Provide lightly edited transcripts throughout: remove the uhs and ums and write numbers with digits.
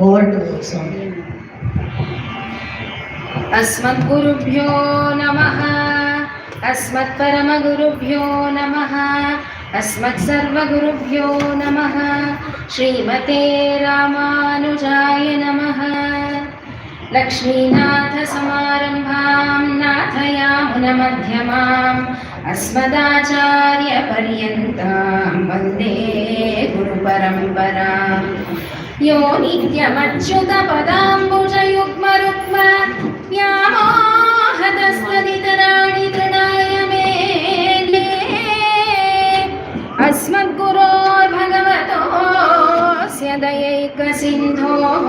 Over to you, Swami. अस्मद्गुरुभ्यो नमः, अस्मत्परमगुरुभ्यो नमः, अस्मत्सर्वगुरुभ्यो नमः। श्रीमते रामानुजाय नमः। लक्ष्मीनाथसमारम्भां नाथयामुनमध्यमाम् अस्मदाचार्यपर्यन्तां वन्दे गुरुपरम्पराम्। यो नित्यमच्युतपदाम्बुजयुग्मरुक्म व्यामोहतस्त्वदितराणि तृणाय मेने। अस्मद्गुरोर्भगवतोऽस्य दयैकसिन्धोः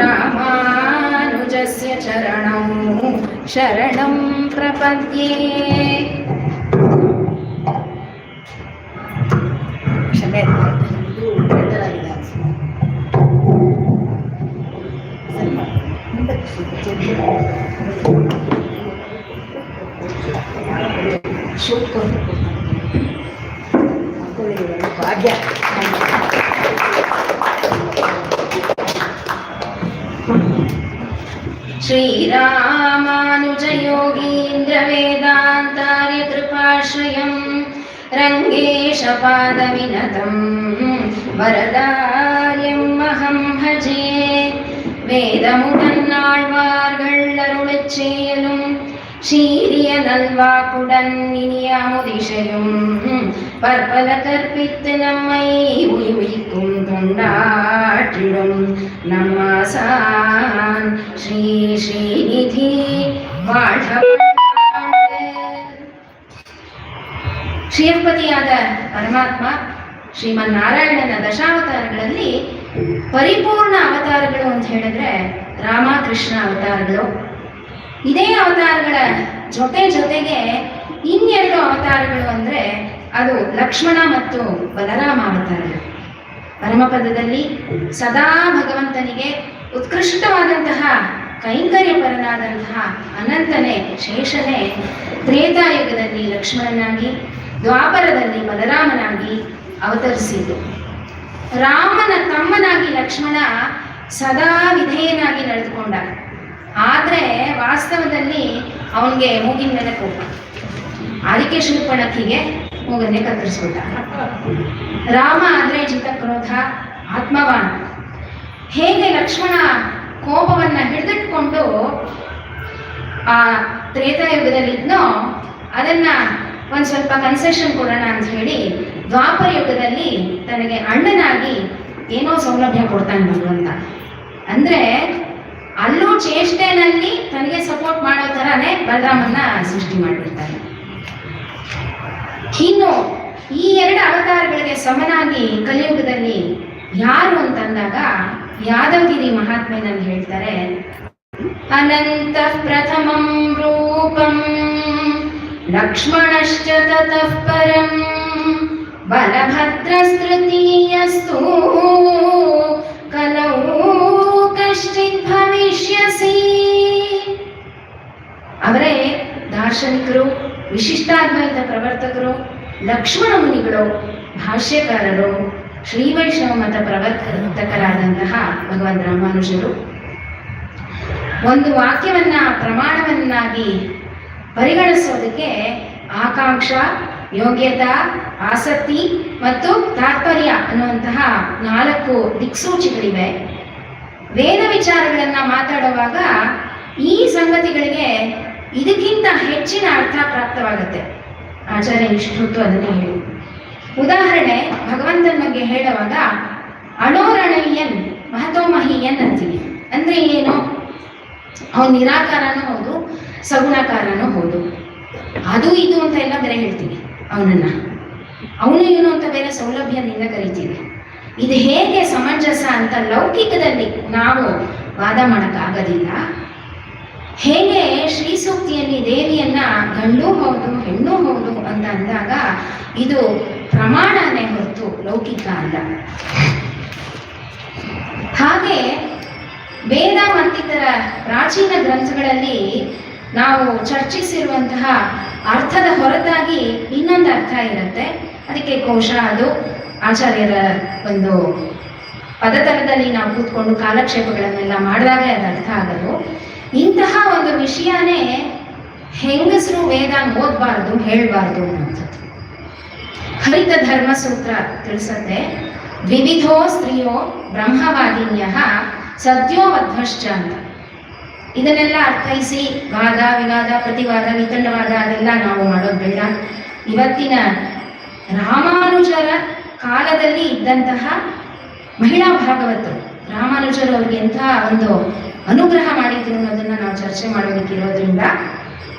रामानुजस्य चरणौ शरणं प्रपद्ये। श्रीरामानुजयोगीन्द्रवेदान्तार्यकृपाश्रयं रङ्गेशपादविनतं वरदार्यमहं भजे। வேதமுதன்னாழ்வார்கள் அருளச் செயலும் சீரிய நல்வாக்குடன் இனிய அமுதிசையும் பற்பல கற்பித்து நம்மை உய்விக்கும் தொண்டாற்றிடும் நம்மாசான் ஸ்ரீ ஸ்ரீநிதி வாழ்க. ಶ್ರೀಯಪತಿಯಾದ ಪರಮಾತ್ಮ ಶ್ರೀಮನ್ನಾರಾಯಣನ ದಶಾವತಾರಗಳಲ್ಲಿ ಪರಿಪೂರ್ಣ ಅವತಾರಗಳು ಅಂತ ಹೇಳಿದ್ರೆ ರಾಮ ಕೃಷ್ಣ ಅವತಾರಗಳು. ಇದೇ ಅವತಾರಗಳ ಜೊತೆಗೆ ಇನ್ನೆರಡು ಅವತಾರಗಳು ಅಂದರೆ ಅದು ಲಕ್ಷ್ಮಣ ಮತ್ತು ಬಲರಾಮ ಅವತಾರಗಳು. ಪರಮಪದದಲ್ಲಿ ಸದಾ ಭಗವಂತನಿಗೆ ಉತ್ಕೃಷ್ಟವಾದಂತಹ ಕೈಂಕರ್ಯಪರನಾದಂತಹ ಅನಂತನೇ ಶೇಷನೇ ತ್ರೇತಾಯುಗದಲ್ಲಿ ಲಕ್ಷ್ಮಣನಾಗಿ, ದ್ವಾಪರದಲ್ಲಿ ಬಲರಾಮನಾಗಿ ಅವತರಿಸಿದ್ದು. ರಾಮನ ತಮ್ಮನಾಗಿ ಲಕ್ಷ್ಮಣ ಸದಾ ವಿಧೇಯನಾಗಿ ನಡೆದುಕೊಂಡ. ಆದರೆ ವಾಸ್ತವದಲ್ಲಿ ಅವನಿಗೆ ಮೂಗಿನ ಮೇಲೆ ಕೋಪ. ಅದಕ್ಕೆ ಶೂರ್ಪಣಖಿಗೆ ಮೂಗನ್ನೇ ಕತ್ತರಿಸ್ಬಿಟ್ಟ. ರಾಮ ಆದರೆ ಜಿತಕ್ರೋಧ, ಆತ್ಮವಾನ್. ಹೇಗೆ ಲಕ್ಷ್ಮಣ ಕೋಪವನ್ನು ಹಿಡಿದಿಟ್ಕೊಂಡು ಆ ತ್ರೇತಾಯುಗದಲ್ಲಿದ್ನೋ ಅದನ್ನ ಒಂದು ಸ್ವಲ್ಪ ಕನ್ಸೆಷನ್ ಕೊಡೋಣ ಅಂತ ಹೇಳಿ ದ್ವಾಪರ ಯುಗದಲ್ಲಿ ತನಗೆ ಅಣ್ಣನಾಗಿ ಏನೋ ಸೌಲಭ್ಯ ಕೊಡ್ತಾನೆ ಭಗವಂತ. ಅಂದ್ರೆ ಅಲ್ಲೂ ಚೇಷ್ಟೆನಲ್ಲಿ ತನಗೆ ಸಪೋರ್ಟ್ ಮಾಡೋ ಥರನೇ ಬಲರಾಮನ್ನ ಸೃಷ್ಟಿ ಮಾಡಿರ್ತಾನೆ. ಇನ್ನು ಈ ಎರಡು ಅವತಾರಗಳಿಗೆ ಸಮನಾಗಿ ಕಲಿಯುಗದಲ್ಲಿ ಯಾರು ಅಂತಂದಾಗ ಯಾದವಗಿರಿ ಮಹಾತ್ಮೆನಲ್ಲಿ ಹೇಳ್ತಾರೆ, ಅನಂತ ಪ್ರಥಮಂ ರೂಪಂ ಲಕ್ಷ್ಮಣಶ್ಚ ತತಃ ಪರಂ ಬಲಭದ್ರಸ್ತೃತೀಯಸ್ತು ಕಲೌ ಕಶ್ಚಿತ್ ಭವಿಷ್ಯಸಿ. ಅವರೇ ದಾರ್ಶನಿಕರು, ವಿಶಿಷ್ಟಾದ್ವೈತ ಪ್ರವರ್ತಕರು, ಲಕ್ಷ್ಮಣ ಮುನಿಗಳು, ಭಾಷ್ಯಕಾರರು, ಶ್ರೀ ವೈಷ್ಣವ ಮತ ಪ್ರವರ್ತಕರಾದಂತಹ ಭಗವಂತ ರಾಮಾನುಜರು. ಒಂದು ವಾಕ್ಯವನ್ನ ಪ್ರಮಾಣವನ್ನಾಗಿ ಪರಿಗಣಿಸೋದಕ್ಕೆ ಆಕಾಂಕ್ಷ, ಯೋಗ್ಯತಾ, ಆಸಕ್ತಿ ಮತ್ತು ತಾತ್ಪರ್ಯ ಅನ್ನುವಂತಹ 4 ದಿಕ್ಸೂಚಿಗಳಿವೆ. ವೇದ ವಿಚಾರಗಳನ್ನ ಮಾತಾಡುವಾಗ ಈ ಸಂಗತಿಗಳಿಗೆ ಇದಕ್ಕಿಂತ ಹೆಚ್ಚಿನ ಅರ್ಥ ಪ್ರಾಪ್ತವಾಗುತ್ತೆ. ಆಚಾರ್ಯ ಇಷ್ಟೊತ್ತು ಅದನ್ನೇ ಹೇಳಿ. ಉದಾಹರಣೆ, ಭಗವಂತನ ಬಗ್ಗೆ ಹೇಳುವಾಗ ಅಣೋರಣೀಯನ್ ಮಹತೋಮಹೀಯನ್ ಅಂತೀವಿ. ಅಂದ್ರೆ ಏನು? ಅವನು ನಿರಾಕಾರನೂ ಹೌದು, ಸಗುಣಕಾರನೂ ಹೌದು. ಅದು ಇದು ಅಂತ ಎಲ್ಲ ಬೇರೆ ಹೇಳ್ತೀವಿ. ಅವನು ಇವನು ಅಂತ ಬೇರೆ ಸೌಲಭ್ಯದಿಂದ ಕರಿತೀವಿ. ಇದು ಹೇಗೆ ಸಮಂಜಸ ಅಂತ ಲೌಕಿಕದಲ್ಲಿ ನಾವು ವಾದ ಮಾಡೋಕ್ಕಾಗೋದಿಲ್ಲ. ಹೇಗೆ ಶ್ರೀ ಸೂಕ್ತಿಯಲ್ಲಿ ದೇವಿಯನ್ನ ಗಂಡು ಹೌದು ಹೆಣ್ಣು ಹೌದು ಅಂತ ಅಂದಾಗ ಇದು ಪ್ರಮಾಣನೇ ಹೊರತು ಲೌಕಿಕ ಅಲ್ಲ. ಹಾಗೆ ವೇದ ಮತ್ತಿತರ ಪ್ರಾಚೀನ ಗ್ರಂಥಗಳಲ್ಲಿ ನಾವು ಚರ್ಚಿಸಿರುವಂತಹ ಅರ್ಥದ ಹೊರತಾಗಿ ಇನ್ನೊಂದು ಅರ್ಥ ಇರುತ್ತೆ. ಅದಕ್ಕೆ ಕೋಶ, ಅದು ಆಚಾರ್ಯರ ಒಂದು ಪದತಲದಲ್ಲಿ ನಾವು ಕೂತ್ಕೊಂಡು ಕಾಲಕ್ಷೇಪಗಳನ್ನೆಲ್ಲ ಮಾಡಿದಾಗಲೇ ಅದು ಅರ್ಥ ಆಗೋದು. ಇಂತಹ ಒಂದು ವಿಷಯನೇ ಹೆಂಗಸರು ವೇದ ಓದಬಾರ್ದು, ಹೇಳಬಾರ್ದು ಅನ್ನೋಂಥದ್ದು. ಹರಿತ ಧರ್ಮ ಸೂತ್ರ ತಿಳಿಸತ್ತೆ, ವಿವಿಧೋ ಸ್ತ್ರೀಯೋ ಬ್ರಹ್ಮವಾದಿನ್ಯ ಸದ್ಯೋ ವಧ್ವಶ್ಚ ಅಂತ. ಇದನ್ನೆಲ್ಲ ಅರ್ಥೈಸಿ ವಾದ ವಿವಾದ ಪ್ರತಿವಾದ ವಿತಂಡವಾದ ಅದೆಲ್ಲ ನಾವು ಮಾಡೋದು ಬೇಡ. ಇವತ್ತಿನ ರಾಮಾನುಜರ ಕಾಲದಲ್ಲಿ ಇದ್ದಂತಹ ಮಹಿಳಾ ಭಾಗವತರು, ರಾಮಾನುಜರು ಅವ್ರಿಗೆ ಎಂಥ ಒಂದು ಅನುಗ್ರಹ ಮಾಡಿದ್ರು ಅನ್ನೋದನ್ನ ನಾವು ಚರ್ಚೆ ಮಾಡೋದಕ್ಕಿರೋದ್ರಿಂದ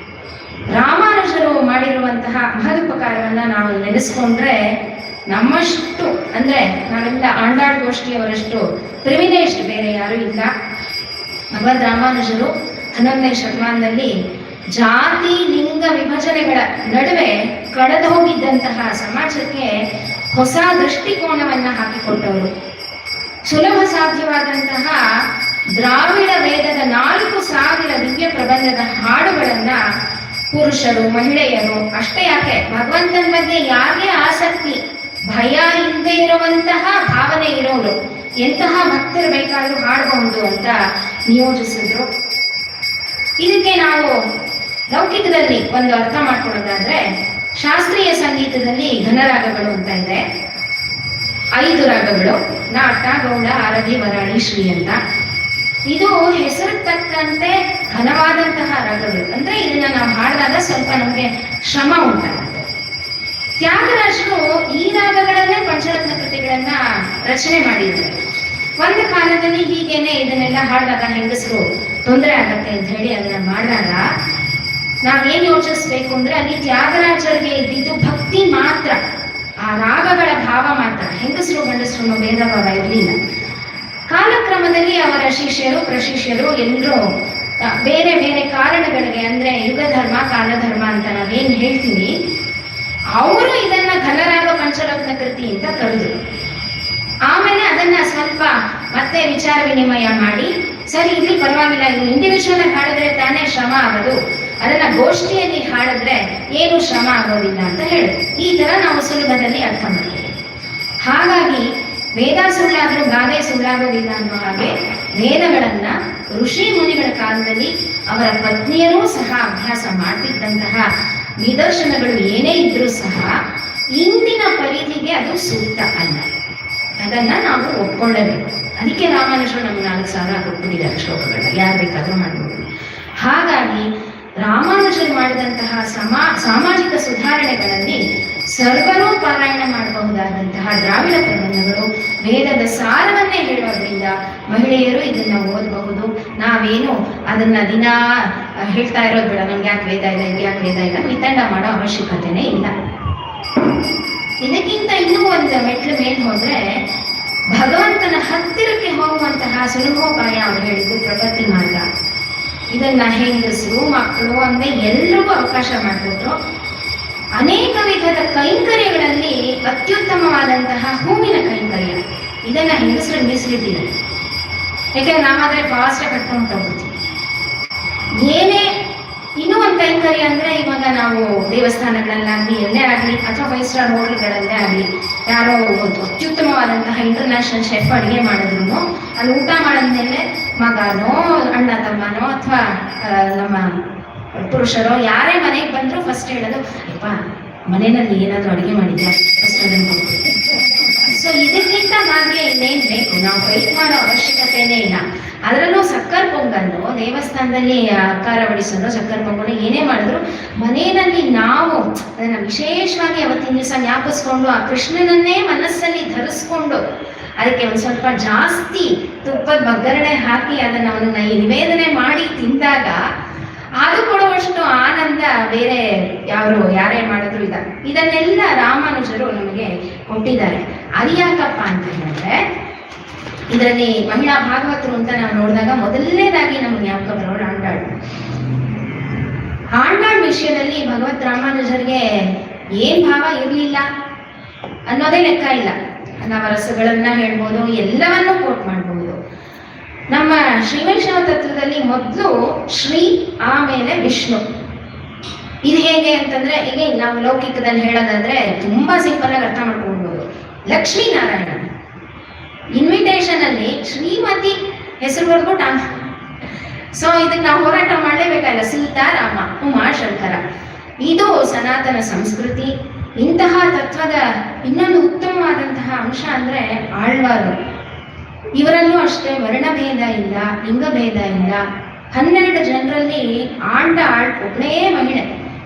ರಾಮಾನುಜರು ಮಾಡಿರುವಂತಹ ಮಹದುಪಕಾರವನ್ನ ನಾವು ನೆನೆಸ್ಕೊಂಡ್ರೆ ನಮ್ಮಷ್ಟು ಅಂದ್ರೆ ನಾವೆಲ್ಲ ಆಂಡಾಳ್ ಗೋಷ್ಠಿಯವರಷ್ಟು ಪ್ರಿವಿಲೇಜ್ಡ್ ಬೇರೆ ಯಾರೂ ಇಲ್ಲ. ಭಗವದ್ ರಾಮಾನುಜರು 11ನೇ ಶತಮಾನದಲ್ಲಿ ಜಾತಿ ಲಿಂಗ ವಿಭಜನೆಗಳ ನಡುವೆ ಕಳೆದು ಹೋಗಿದ್ದಂತಹ ಸಮಾಜಕ್ಕೆ ಹೊಸ ದೃಷ್ಟಿಕೋನವನ್ನ ಹಾಕಿಕೊಟ್ಟವರು. ಸುಲಭ ಸಾಧ್ಯವಾದಂತಹ ದ್ರಾವಿಡ ವೇದದ 4,000 ದಿವ್ಯ ಪ್ರಬಂಧದ ಹಾಡುಗಳನ್ನ ಪುರುಷರು ಮಹಿಳೆಯರು ಅಷ್ಟೇ ಯಾಕೆ ಭಗವಂತನ ಬಗ್ಗೆ ಯಾರಿಗೆ ಆಸಕ್ತಿ ಭಯ ಇಲ್ಲದೆ ಇರುವಂತಹ ಭಾವನೆ ಇರೋರು ಎಂತಹ ಭಕ್ತರು ಬೇಕಾದ್ರೂ ಹಾಡಬಹುದು ಅಂತ ನಿಯೋಜಿಸಿದ್ರು. ಇದಕ್ಕೆ ನಾವು ಲೌಕಿಕದಲ್ಲಿ ಒಂದು ಅರ್ಥ ಮಾಡ್ಕೊಳ್ಳೋದಾದ್ರೆ, ಶಾಸ್ತ್ರೀಯ ಸಂಗೀತದಲ್ಲಿ ಘನರಾಗಗಳು ಅಂತ ಇದೆ, 5 ರಾಗಗಳು, ನಾಟ ಗೌಡ ಆರತಿ ವರಾಳಿ ಶ್ರೀ ಅಂತ. ಇದು ಹೆಸರು ತಕ್ಕಂತೆ ಘನವಾದಂತಹ ರಾಗಗಳು. ಅಂದ್ರೆ ಇದನ್ನ ನಾವು ಹಾಡಿದಾಗ ಸ್ವಲ್ಪ ನಮಗೆ ಶ್ರಮ ಉಂಟಾಗುತ್ತೆ. ತ್ಯಾಗರಾಜರು ಈ ರಾಗಗಳನ್ನೇ ಪಂಚರತ್ನ ಕೃತಿಗಳನ್ನ ರಚನೆ ಮಾಡಿದ್ದಾರೆ. ಒಂದು ಕಾಲದಲ್ಲಿ ಹೀಗೇನೆ ಇದನ್ನೆಲ್ಲ ಹಾಡಿದಾಗ ಹೆಂಗಸರು ತೊಂದರೆ ಆಗತ್ತೆ ಅಂತ ಹೇಳಿ ಅದನ್ನ ಮಾಡಿದಾಗ ನಾವೇನ್ ಯೋಚಿಸ್ಬೇಕು ಅಂದ್ರೆ ಅಲ್ಲಿ ತ್ಯಾಗರಾಜರಿಗೆ ಇದ್ದಿದ್ದು ಭಕ್ತಿ ಮಾತ್ರ, ಆ ರಾಗಗಳ ಭಾವ ಮಾತ್ರ. ಹೆಂಗಸರು ಗಂಡಸರು ಭೇದ ಭಾವ ಇರಲಿಲ್ಲ. ಕಾಲಕ್ರಮದಲ್ಲಿ ಅವರ ಶಿಷ್ಯರು ಪ್ರಶಿಷ್ಯರು ಎಲ್ಲರೂ ಬೇರೆ ಬೇರೆ ಕಾರಣಗಳಿಗೆ ಅಂದ್ರೆ ಯುಗ ಧರ್ಮ ಕಾಲಧರ್ಮ ಅಂತ ನಾವೇನ್ ಹೇಳ್ತೀವಿ, ಅವರು ಇದನ್ನ ಘನರಾಗ ಪಂಚರತ್ನ ಕೃತಿ ಅಂತ ಕರೆದ್ರು. ಆಮೇಲೆ ಅದನ್ನ ಸ್ವಲ್ಪ ಮತ್ತೆ ವಿಚಾರ ವಿನಿಮಯ ಮಾಡಿ, ಸರಿ ಇಲ್ಲಿ ಪರವಾಗಿಲ್ಲ, ಇದು ಇಂಡಿವಿಜುವಲ್ ಆಗಿ ಹಾಡಿದ್ರೆ ತಾನೇ ಶ್ರಮ ಆಗೋದು, ಅದನ್ನ ಗೋಷ್ಠಿಯಲ್ಲಿ ಹಾಡಿದ್ರೆ ಏನು ಶ್ರಮ ಆಗೋದಿಲ್ಲ ಅಂತ ಹೇಳಿದ್ರು. ಈ ತರ ನಾವು ಸುಲಭದಲ್ಲಿ ಅರ್ಥ ಮಾಡ್ತೀವಿ. ಹಾಗಾಗಿ ವೇದ ಸುಳ್ಳಾದ್ರೂ ಗಾದೆ ಸುಳ್ಳಾಗೋದಿಲ್ಲ ಅನ್ನೋ ಹಾಗೆ ವೇದಗಳನ್ನ ಋಷಿ ಮುನಿಗಳ ಕಾಲದಲ್ಲಿ ಅವರ ಪತ್ನಿಯರೂ ಸಹ ಅಭ್ಯಾಸ ಮಾಡ್ತಿದ್ದಂತಹ ನಿದರ್ಶನಗಳು ಏನೇ ಇದ್ರೂ ಸಹ ಇಂದಿನ ಪರಿಧಿಗೆ ಅದು ಸೂಕ್ತ ಅಲ್ಲ. ಅದನ್ನ ನಾವು ಒಪ್ಕೊಳ್ಳೇಬೇಕು. ಅದಕ್ಕೆ ರಾಮಾನುಜರು ನಮ್ಗೆ 4,000 ಕೊಟ್ಬಿಟ್ಟಿದ್ದಾರೆ ಶ್ಲೋಕಗಳನ್ನ, ಯಾರು ಬೇಕಾದ್ರೂ ಮಾಡ್ಬೋದು. ಹಾಗಾಗಿ ರಾಮಾನುಜರು ಮಾಡಿದಂತಹ ಸಾಮಾಜಿಕ ಸುಧಾರಣೆಗಳಲ್ಲಿ ಸರ್ವರೂ ಪಾರಾಯಣ ಮಾಡಬಹುದಾದಂತಹ ದ್ರಾವಿಡ ಪ್ರಬಂಧಗಳು ವೇದದ ಸಾರವನ್ನೇ ಹೇಳೋದ್ರಿಂದ ಮಹಿಳೆಯರು ಇದನ್ನ ಓದಬಹುದು. ನಾವೇನು ಅದನ್ನ ದಿನಾ ಹೇಳ್ತಾ ಇರೋದು ಬೇಡ, ನಮ್ಗೆ ಯಾಕೆ ವೇದ ಇಲ್ಲ, ಇದು ಯಾಕೆ ವೇದ ಇಲ್ಲ, ವಿತಂಡ ಮಾಡೋ ಅವಶ್ಯಕತೆನೇ ಇಲ್ಲ. ಇದಕ್ಕಿಂತ ಇನ್ನೂ ಒಂದು ಮೆಟ್ಲು ಮೇಲೆ ಹೋದ್ರೆ ಭಗವಂತನ ಹತ್ತಿರಕ್ಕೆ ಹೋಗುವಂತಹ ಸುಲಭೋಪಾಯ ಅವರು ಹೇಳಿದ್ದು ಪ್ರಪತ್ತಿ ಮಾರ್ಗ. ಇದನ್ನ ಹೆಂಗಸರು ಮಕ್ಕಳು ಅಂದ್ರೆ ಎಲ್ರಿಗೂ ಅವಕಾಶ ಮಾಡಿಕೊಟ್ರು. ಅನೇಕ ವಿಧದ ಕೈಂಕರ್ಯಗಳಲ್ಲಿ ಅತ್ಯುತ್ತಮವಾದಂತಹ ಹೂವಿನ ಕೈಂಕರ್ಯ, ಇದನ್ನ ಹೆಂಗಸರು ಮೀಸಲಿಟ್ಟಿದೆ. ಯಾಕೆಂದ್ರೆ ನಾವಾದ್ರೆ ಫಾಸ್ಟ್ ಕಟ್ಕೊಂಡು ಹೋಗ್ತೀವಿ. ಏನೇ ಇನ್ನೂ ಒಂದು ಕೈಂಕರ್ಯ ಅಂದ್ರೆ ಇವಾಗ ನಾವು ದೇವಸ್ಥಾನಗಳಲ್ಲಾಗ್ಲಿ ಎಲ್ಲೇ ಆಗಲಿ ಅಥವಾ 5 ಸ್ಟಾರ್ ಹೋಟೆಲ್ಗಳಲ್ಲೇ ಆಗಲಿ ಯಾರೋ ಅತ್ಯುತ್ತಮವಾದಂತಹ ಇಂಟರ್ನ್ಯಾಷನಲ್ ಶೆಫ್ ಅಡುಗೆ ಮಾಡಿದ್ರು ಅಲ್ಲಿ ಊಟ ಮಾಡಿದ್ಮೇಲೆ ಮಗನೋ ಅಣ್ಣ ತಮ್ಮನೋ ಅಥವಾ ನಮ್ಮ ಪುರುಷರೋ ಯಾರೇ ಮನೆಗೆ ಬಂದ್ರು ಫಸ್ಟ್ ಹೇಳೋದು, ಅಪ್ಪ ಮನೆಯಲ್ಲಿ ಏನಾದರೂ ಅಡುಗೆ ಮಾಡಿದ್ಯಾ ಫಸ್ಟ್ ಅದನ್ನು ಕೊಡ್ತೀವಿ. ಸೊ ಇದಕ್ಕಿಂತ ಹಾಗೆ ಇನ್ನೇನು ಬೇಕು, ನಾವು ವೆಯ್ಟ್ ಮಾಡೋ ಅವಶ್ಯಕತೆನೇ ಇಲ್ಲ. ಅದರಲ್ಲೂ ಸಕ್ಕರ್ ಪೊಂಗಲ್ಲು ದೇವಸ್ಥಾನದಲ್ಲಿ ಅಕ್ಕಾರ ಬಡಿಸೋದು, ಸಕ್ಕರ್ ಪೊಂಗಲು ಏನೇ ಮಾಡಿದ್ರು ಮನೆಯಲ್ಲಿ ನಾವು ಅದನ್ನ ವಿಶೇಷವಾಗಿ ಅವತ್ತಿನ ದಿವಸ ಜ್ಞಾಪಿಸ್ಕೊಂಡು ಆ ಕೃಷ್ಣನನ್ನೇ ಮನಸ್ಸಲ್ಲಿ ಧರಿಸ್ಕೊಂಡು ಅದಕ್ಕೆ ಒಂದು ಸ್ವಲ್ಪ ಜಾಸ್ತಿ ತುಪ್ಪದ ಒಗ್ಗರಣೆ ಹಾಕಿ ಅದನ್ನ ಒಂದು ನಿವೇದನೆ ಮಾಡಿ ತಿಂದಾಗ ಅದು ಕೊಡುವಷ್ಟು ಆನಂದ ಬೇರೆ ಯಾರೇ ಮಾಡಿದ್ರು ಇಲ್ಲ. ಇದನ್ನೆಲ್ಲ ರಾಮಾನುಜರು ನಮಗೆ ಕೊಟ್ಟಿದ್ದಾರೆ. ಅದು ಯಾಕಪ್ಪ ಅಂತ ಹೇಳಿದ್ರೆ ಇದರಲ್ಲಿ ಮಹಿಳಾ ಭಾಗವತರು ಅಂತ ನಾವು ನೋಡಿದಾಗ ಮೊದಲನೇದಾಗಿ ನಮ್ಗೆ ಜ್ಞಾಪಕ ಬರೋರು ಆಂಡಾಳ್. ಆಂಡಾಳ್ ವಿಷಯದಲ್ಲಿ ಭಗವತ್ ರಾಮಾನುಜರಿಗೆ ಏನ್ ಭಾವ ಇರಲಿಲ್ಲ ಅನ್ನೋದೇ ಲೆಕ್ಕ ಇಲ್ಲ. ನವರಸಗಳನ್ನ ಹೇಳ್ಬೋದು, ಎಲ್ಲವನ್ನೂ ಕೋಟ್ ಮಾಡ್ಬೋದು. ನಮ್ಮ ಶ್ರೀವೈಷ್ಣವ ತತ್ವದಲ್ಲಿ ಮೊದಲು ಶ್ರೀ ಆಮೇಲೆ ವಿಷ್ಣು. ಇದು ಹೇಗೆ ಅಂತಂದ್ರೆ ಈಗ ನಾವು ಲೌಕಿಕದಲ್ಲಿ ಹೇಳೋದಾದ್ರೆ ತುಂಬಾ ಸಿಂಪಲ್ ಆಗಿ ಅರ್ಥ ಮಾಡ್ಕೊಳ್ಬೋದು. ಲಕ್ಷ್ಮೀನಾರಾಯಣ ಇನ್ವಿಟೇಷನ್ ಅಲ್ಲಿ ಶ್ರೀಮತಿ ಹೆಸರುವರೆಗೂ ಸೊ ಇದಕ್ಕೆ ನಾವು ಹೋರಾಟ ಮಾಡಲೇಬೇಕಾಗಿಲ್ಲ. ಸೀತಾರಾಮ, ಉಮಾಶಂಕರ, ಇದು ಸನಾತನ ಸಂಸ್ಕೃತಿ. ಇಂತಹ ತತ್ವದ ಇನ್ನೊಂದು ಉತ್ತಮವಾದಂತಹ ಅಂಶ ಅಂದ್ರೆ ಆಳ್ವಾರು. ಇವರಲ್ಲೂ ಅಷ್ಟೇ ವರ್ಣಭೇದ ಇಲ್ಲ, ಲಿಂಗಭೇದ ಇಲ್ಲ. 12 ಜನರಲ್ಲಿ ಆಂಡಾಳ್ ಒಬ್ಬಳೇ ಮಹಿಳೆ.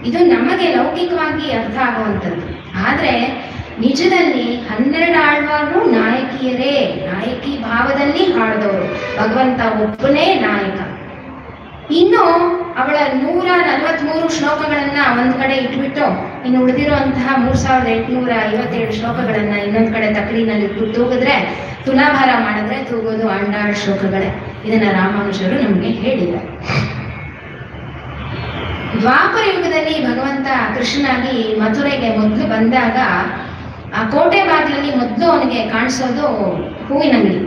ಇದು ನಮಗೆ ಲೌಕಿಕವಾಗಿ ಅರ್ಥ ಆಗುವಂಥದ್ದು. ಆದ್ರೆ ನಿಜದಲ್ಲಿ 12 ಆಳ್ವಾರು ನಾಯಕಿಯರೇ, ನಾಯಕಿ ಭಾವದಲ್ಲಿ ಹಾಡಿದವರು. ಭಗವಂತ ಒಬ್ಬನೇ ನಾಯಕ. ಇನ್ನು ಅವಳ 143 ಶ್ಲೋಕಗಳನ್ನ ಒಂದ್ ಕಡೆ ಇಟ್ಬಿಟ್ಟು ಇನ್ನು ಉಳಿದಿರುವಂತಹ 3857 ಶ್ಲೋಕಗಳನ್ನ ಇನ್ನೊಂದ್ ಕಡೆ ತಕಡಿನಲ್ಲಿ ತೂಗಿದ್ರೆ, ತುಲಾಭಾರ ಮಾಡಿದ್ರೆ ತೂಗೋದು ಆಂಡಾಳ್ ಶ್ಲೋಕಗಳೇ. ಇದನ್ನ ರಾಮಾನುಜರು ನಮ್ಗೆ ಹೇಳಿಲ್ಲ. ದ್ವಾಪರ ಯುಗದಲ್ಲಿ ಭಗವಂತ ಕೃಷ್ಣನಾಗಿ ಮಥುರೆಗೆ ಮೊದಲು ಬಂದಾಗ ಆ ಕೋಟೆ ಬಾಗಿಲಲ್ಲಿ ಮೊದಲು ಅವನಿಗೆ ಕಾಣಿಸೋದು ಹೂವಿನ ಅಂಗಡಿ.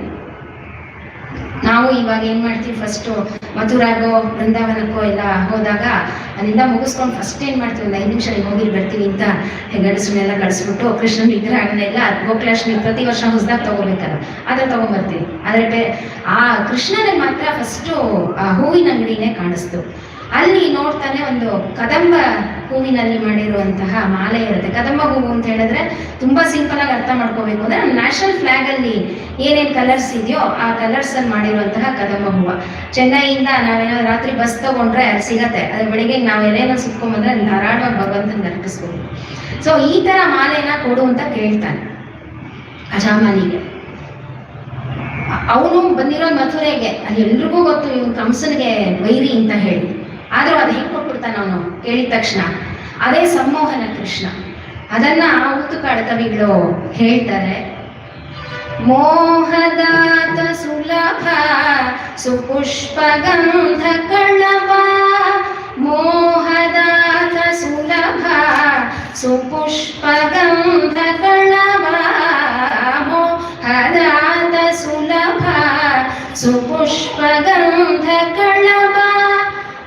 ನಾವು ಇವಾಗ ಏನ್ ಮಾಡ್ತೀವಿ, ಫಸ್ಟ್ ಮಥುರಾಗೋ ಬೃಂದಾವನಕ್ಕೋ ಎಲ್ಲ ಹೋದಾಗ ಅಲ್ಲಿಂದ ಮುಗಿಸ್ಕೊಂಡು ಫಸ್ಟ್ ಏನ್ ಮಾಡ್ತೀವಿ, ಒಂದು 5 ನಿಮಿಷ ಹೋಗಿ ಬರ್ತೀವಿ ಅಂತ ಗಂಡಸನ್ನೆಲ್ಲ ಕಳಿಸ್ಬಿಟ್ಟು ಕೃಷ್ಣನ ವಿಗ್ರಹಗಳನ್ನೆಲ್ಲ ಗೋಕುಲಾಷ್ಟಮಿ ಪ್ರತಿ ವರ್ಷ ಹೊಸದಾಗ ತಗೋಬೇಕಲ್ಲ, ಅದ್ರ ತಗೊಂಡ್ಬರ್ತೀವಿ. ಆದ್ರೆ ಆ ಕೃಷ್ಣನಿಗೆ ಮಾತ್ರ ಫಸ್ಟ್ ಆ ಹೂವಿನ ಅಂಗಡಿನೇ ಕಾಣಿಸ್ತು. ಅಲ್ಲಿ ನೋಡ್ತಾನೆ ಒಂದು ಕದಂಬ ಹೂವಿನಲ್ಲಿ ಮಾಡಿರುವಂತಹ ಮಾಲೆ ಇರುತ್ತೆ. ಕದಂಬ ಹೂವು ಅಂತ ಹೇಳಿದ್ರೆ ತುಂಬಾ ಸಿಂಪಲ್ ಆಗಿ ಅರ್ಥ ಮಾಡ್ಕೋಬೇಕು ಅಂದ್ರೆ ನ್ಯಾಷನಲ್ ಫ್ಲಾಗ್ ಅಲ್ಲಿ ಏನೇನ್ ಕಲರ್ಸ್ ಇದೆಯೋ ಆ ಕಲರ್ಸ್ ಅಲ್ಲಿ ಮಾಡಿರುವಂತಹ ಕದಂಬ ಹೂವು. ಚೆನ್ನೈಯಿಂದ ನಾವೇನೋ ರಾತ್ರಿ ಬಸ್ ತಗೊಂಡ್ರೆ ಅಲ್ಲಿ ಸಿಗತ್ತೆ. ಅದ್ರ ಬೆಳಿಗ್ಗೆ ನಾವು ಎಲೆನ ಸುತ್ಕೊಂಡ್ಬಂದ್ರೆ ಅಲ್ಲಿ ಧಾರಾಳವಾಗಿ ಭಗವಂತನ ಅರ್ಪಿಸ್ಬೋದು. ಸೊ ಈ ತರ ಮಾಲೆನ ಕೊಡು ಅಂತ ಕೇಳ್ತಾನೆ ಅಜಾಮಾನಿಗೆ. ಅವನು ಬಂದಿರೋ ಮಥುರೆಗೆ, ಅಲ್ಲಿ ಎಲ್ರಿಗೂ ಗೊತ್ತು ಇವನು ಕಂಸನಿಗೆ ವೈರಿ ಅಂತ ಹೇಳಿ. ಆದ್ರೂ ಅದು ಹೆಂಗ್ ಕೊಟ್ಬಿಡ್ತಾನ ಅವನು ಕೇಳಿದ ತಕ್ಷಣ. ಅದೇ ಸಂಮೋಹನ ಕೃಷ್ಣ. ಅದನ್ನ ಉತ್ತುಕಾಡ ಕವಿಗಳು ಹೇಳ್ತಾರೆ. ಮೋಹದಾತ ಸುಲಭ ಸುಪುಷ್ಪಗಂಧ ಕಳವ, ಮೋಹದಾತ ಸುಲಭ ಸುಪುಷ್ಪಗಂಧ ಕಳವ, ಮೋಹದಾತ ಸುಲಭ ಸುಪುಷ್ಪಗಂಧ ಕಳವ,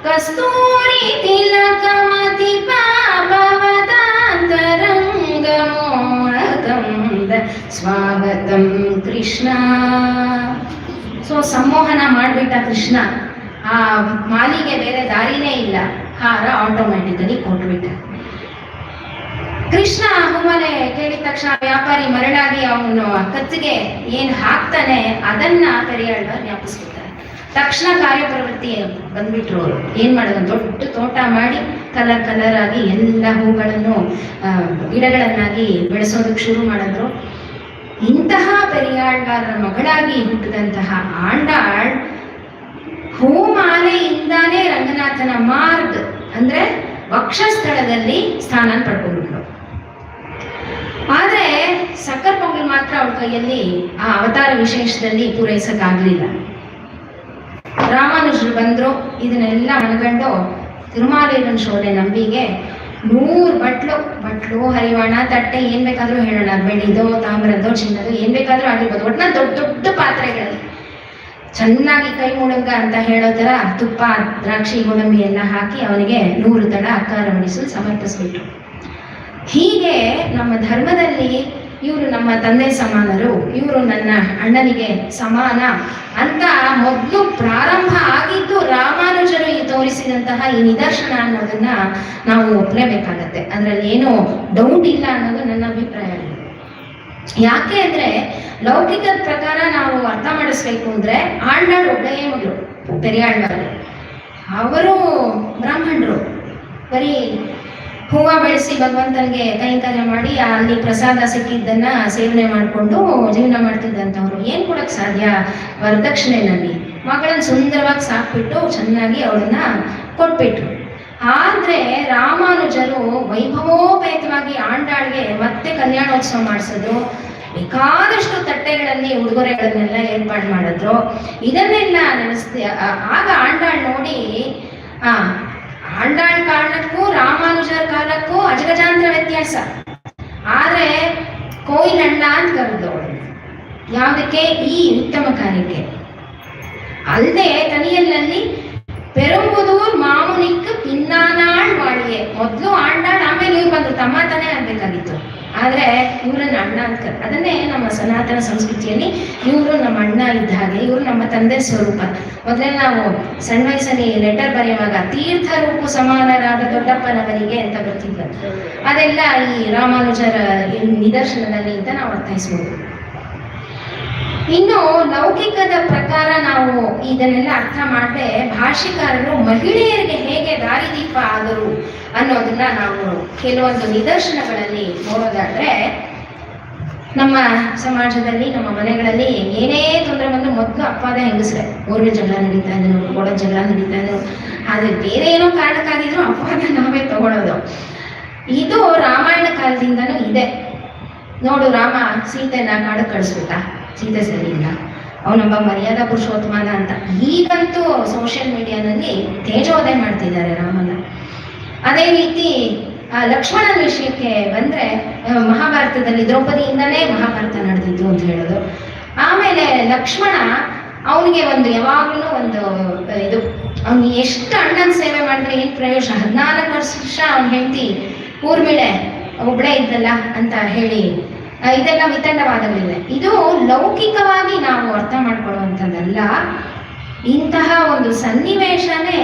ಕಸ್ತೂರಿ ತಿಲಕಮತಿ ಪಾಪವದಾಂತರಂಗ ಮೋಹಕಂದ ಸ್ವಾಗತಂ ಕೃಷ್ಣ. ಸೊ ಸಂಮೋಹನ ಮಾಡ್ಬಿಟ್ಟ ಕೃಷ್ಣ. ಆ ಮಾಲಿಗೆ ಬೇರೆ ದಾರಿನೇ ಇಲ್ಲ, ಹಾರ ಆಟೋಮ್ಯಾಟಿಕಲಿ ಕೊಟ್ಬಿಟ್ಟ. ಕೃಷ್ಣ ಹೂಮನೆ ಕೇಳಿದ ತಕ್ಷಣ ವ್ಯಾಪಾರಿ ಮರಳಾಗಿ ಅವನು ಕತ್ತಿಗೆ ಏನ್ ಹಾಕ್ತಾನೆ ಅದನ್ನ ಪೆರಿಯಾಳ್ವಾರ್ ಜ್ಞಾಪಿಸ್ಕೊತಾರೆ. ತಕ್ಷಣ ಕಾರ್ಯಪ್ರವೃತ್ತಿ ಬಂದ್ಬಿಟ್ರು ಅವರು. ಏನ್ ಮಾಡೋದು, ದೊಡ್ಡ ತೋಟ ಮಾಡಿ ಕಲರ್ ಕಲರ್ ಆಗಿ ಎಲ್ಲ ಹೂಗಳನ್ನು ಗಿಡಗಳನ್ನಾಗಿ ಬೆಳೆಸೋದಕ್ಕೆ ಶುರು ಮಾಡಿದ್ರು. ಇಂತಹ ಪೆರಿಯಾಳ್ವಾರರ ಮಗಳಾಗಿ ಹುಟ್ಟಿದಂತಹ ಆಂಡಾಳ್ ಹೂಮಾಲೆಯಿಂದಾನೇ ರಂಗನಾಥನ ಮಾರ್ಗ್ ಅಂದ್ರೆ ವಕ್ಷಸ್ಥಳದಲ್ಲಿ ಸ್ಥಾನ ಪಡ್ಕೊಂಡ್ಬಿಟ್ರು. ಆದ್ರೆ ಸಕ್ಕರ್ ಪೊಂಗಲ್ ಮಾತ್ರ ಅವಳ ಕೈಯಲ್ಲಿ ಆ ಅವತಾರ ವಿಶೇಷದಲ್ಲಿ ಪೂರೈಸಕ್ಕಾಗ್ಲಿಲ್ಲ. ರಾಮಾನುಜರು ಬಂದ್ರು, ಇದನ್ನೆಲ್ಲ ಮನಗಂಡು ತಿರುಮಾಲೇರನ್ ಶೋಧೆ ನಂಬಿಗೆ 100 ಬಟ್ಲು ಹರಿವಾಣ ತಟ್ಟೆ ಏನ್ ಬೇಕಾದ್ರೂ ಹೇಳೋಣ, ಬೆಳ್ಳಿದೋ ತಾಮ್ರದೋ ಚಿನ್ನದೋ ಏನ್ ಬೇಕಾದ್ರೂ ಆಗಿರ್ಬೋದು, ಒಟ್ನ ದೊಡ್ಡ ದೊಡ್ಡ ಪಾತ್ರೆಗಳಲ್ಲಿ ಚೆನ್ನಾಗಿ ಕೈ ಮುಳುಗ ಅಂತ ಹೇಳೋ ತರ ತುಪ್ಪ ದ್ರಾಕ್ಷಿ ಗೋಡಂಬಿ ಎಲ್ಲ ಹಾಕಿ ಅವನಿಗೆ 100 ತಡ ಅಕ್ಕಾರ ಹೊಡಿಸಲು ಸಮರ್ಪಿಸ್ಬಿಟ್ರು. ಹೀಗೆ ನಮ್ಮ ಧರ್ಮದಲ್ಲಿ ಇವರು ನಮ್ಮ ತಂದೆ ಸಮಾನರು, ಇವರು ನನ್ನ ಅಣ್ಣನಿಗೆ ಸಮಾನ ಅಂತ ಮೊದಲು ಪ್ರಾರಂಭ ಆಗಿದ್ದು ರಾಮಾನುಜರು ತೋರಿಸಿದಂತಹ ಈ ನಿದರ್ಶನ ಅನ್ನೋದನ್ನ ನಾವು ಒಪ್ಲೇಬೇಕಾಗತ್ತೆ. ಅದ್ರಲ್ಲಿ ಏನೋ ಡೌಟ್ ಇಲ್ಲ ಅನ್ನೋದು ನನ್ನ ಅಭಿಪ್ರಾಯ. ಯಾಕೆ ಅಂದ್ರೆ ಲೌಕಿಕದ ಪ್ರಕಾರ ನಾವು ಅರ್ಥ ಮಾಡಿಸ್ಬೇಕು ಅಂದ್ರೆ ಆಂಡಾಳ್ ಒಬ್ಬಳೇ ಮಗಳು ಪೆರಿಯಾಳ್ವಾರ್. ಅವರು ಬ್ರಾಹ್ಮಣರು, ಬರೀ ಹೂವ ಬೆಳೆಸಿ ಭಗವಂತನಿಗೆ ಕೈಂಕರ್ಯ ಮಾಡಿ ಅಲ್ಲಿ ಪ್ರಸಾದ ಸಿಕ್ಕಿದ್ದನ್ನ ಸೇವನೆ ಮಾಡಿಕೊಂಡು ಜೀವನ ಮಾಡ್ತಿದ್ದಂಥವ್ರು. ಏನ್ ಕೊಡಕ್ ಸಾಧ್ಯ ವರದಕ್ಷಿಣೆನಲ್ಲಿ? ಮಗಳನ್ನ ಸುಂದರವಾಗಿ ಸಾಕ್ಬಿಟ್ಟು ಚೆನ್ನಾಗಿ ಅವಳನ್ನ ಕೊಟ್ಬಿಟ್ರು. ಆದ್ರೆ ರಾಮಾನುಜರು ವೈಭವೋಪೇತವಾಗಿ ಆಂಡಾಳ್ಗೆ ಮತ್ತೆ ಕಲ್ಯಾಣೋತ್ಸವ ಮಾಡಿಸಿದ್ರು. ಬೇಕಾದಷ್ಟು ತಟ್ಟೆಗಳಲ್ಲಿ ಉಡುಗೊರೆಗಳನ್ನೆಲ್ಲ ಏರ್ಪಾಡು ಮಾಡಿದ್ರು. ಇದನ್ನೆಲ್ಲ ನೆನೆಸ್ತಿ ಆಗ ಆಂಡಾಳ್ ನೋಡಿ ಆಂಡಾಳ್ ಕಾಲಕ್ಕೂ ರಾಮಾನುಜರ ಕಾಲಕ್ಕೂ ಅಜಗಜಾಂತರ ವ್ಯತ್ಯಾಸ. ಆದ್ರೆ ಕೋಯಿಲಣ್ಣ ಅಂತ ಕರೆದವಳು ಯಾವುದಕ್ಕೆ? ಈ ಉತ್ತಮ ಕಾರ್ಯಕ್ಕೆ. ಅಲ್ಲದೆ ತನಿಯಲ್ಲಲ್ಲಿ ಪೆರುಂಬುದೂರ್ ಮಾಮುನಿಕ್ ಪಿನ್ನಾನಾಳ್ ವಾಳಿಯೇ. ಮೊದಲು ಆಂಡಾಳ್, ಆಮೇಲೆ ಇವ್ರು ಬಂದ್ರು, ತಮ್ಮ ತಾನೇ ಆಗ್ಬೇಕಾಗಿತ್ತು. ಆದರೆ ಇವರನ್ನ ಅಣ್ಣ ಅಂತ ಅದನ್ನೇ ನಮ್ಮ ಸನಾತನ ಸಂಸ್ಕೃತಿಯಲ್ಲಿ ಇವರು ನಮ್ಮ ಅಣ್ಣ ಇದ್ದ ಹಾಗೆ, ಇವರು ನಮ್ಮ ತಂದೆ ಸ್ವರೂಪ. ಮೊದಲೇ ನಾವು ಸಣ್ಣ ವಯಸ್ಸಲ್ಲಿ ಲೆಟರ್ ಬರೆಯುವಾಗ ತೀರ್ಥ ರೂಪು ಸಮಾನರಾದ ದೊಡ್ಡಪ್ಪನವರಿಗೆ ಅಂತ ಬರ್ತಿದ್ವಿ. ಅದೆಲ್ಲ ಈ ರಾಮಾನುಜರ ನಿದರ್ಶನದಲ್ಲಿ ಅಂತ ನಾವು ಅರ್ಥೈಸ್ಬೋದು. ಇನ್ನು ಲೌಕಿಕದ ಪ್ರಕಾರ ನಾವು ಇದನ್ನೆಲ್ಲ ಅರ್ಥ ಮಾಡದೆ ಭಾಷ್ಯಕಾರರು ಮಹಿಳೆಯರಿಗೆ ಹೇಗೆ ದಾರಿದೀಪ ಆದರು ಅನ್ನೋದನ್ನ ನಾವು ಕೆಲವೊಂದು ನಿದರ್ಶನಗಳಲ್ಲಿ ನೋಡೋದಾದ್ರೆ, ನಮ್ಮ ಸಮಾಜದಲ್ಲಿ ನಮ್ಮ ಮನೆಗಳಲ್ಲಿ ಏನೇ ತೊಂದರೆ ಬಂದು ಮೊದಲು ಅಪ್ಪದ ಹೆಂಗಸ್ರೆ ಊರಿನ ಜಗಳ ನಡೀತಾ ಇದ್ರು, ಕೊಡೋ ಜಗಳ ನಡೀತಾ ಇದ್ರು, ಆದ್ರೆ ಬೇರೆ ಏನೋ ಕಾರಣಕ್ಕಾಗಿದ್ರು ಅಪ್ಪದ ನಾವೇ ತಗೊಳ್ಳೋದು. ಇದು ರಾಮಾಯಣ ಕಾಲದಿಂದನೂ ಇದೆ. ನೋಡು, ರಾಮ ಸೀತೆನ ಕಾಡಕ್ಕೆ ಕಳಿಸ್ಬಿಟ್ಟ, ಸೀತೆ ಸರಿ ಇಲ್ಲ, ಅವನೊಬ್ಬ ಮರ್ಯಾದಾ ಪುರುಷೋತ್ತಮನ ಅಂತ. ಈಗಂತೂ ಸೋಷಿಯಲ್ ಮೀಡಿಯಾನಲ್ಲಿ ತೇಜೋದಯ ಮಾಡ್ತಿದ್ದಾರೆ ರಾಮನ. ಅದೇ ರೀತಿ ಲಕ್ಷ್ಮಣನ ವಿಷಯಕ್ಕೆ ಬಂದ್ರೆ, ಮಹಾಭಾರತದಲ್ಲಿ ದ್ರೌಪದಿಯಿಂದಲೇ ಮಹಾಭಾರತ ನಡೆದಿದ್ದು ಅಂತ ಹೇಳೋದು. ಆಮೇಲೆ ಲಕ್ಷ್ಮಣ ಅವನಿಗೆ ಒಂದು ಯಾವಾಗಲೂ ಒಂದು ಇದು, ಅವ್ನು ಎಷ್ಟು ಅಣ್ಣನ ಸೇವೆ ಮಾಡಿದ್ರೆ ಏನು ಪ್ರಯೋಜನ. 14 ವರ್ಷ ಅವ್ನು ಹೆಂಡತಿ ಊರ್ಮಿಳೆ ಒಬ್ಬಳೇ ಇದ್ದಲ್ಲ ಅಂತ ಹೇಳಿ ಇದೆಲ್ಲ ವಿತಂಡವಾದಗಳಿದೆ. ಇದು ಲೌಕಿಕವಾಗಿ ನಾವು ಅರ್ಥ ಮಾಡ್ಕೊಳ್ಳುವಂಥದ್ದಲ್ಲ. ಇಂತಹ ಒಂದು ಸನ್ನಿವೇಶನೇ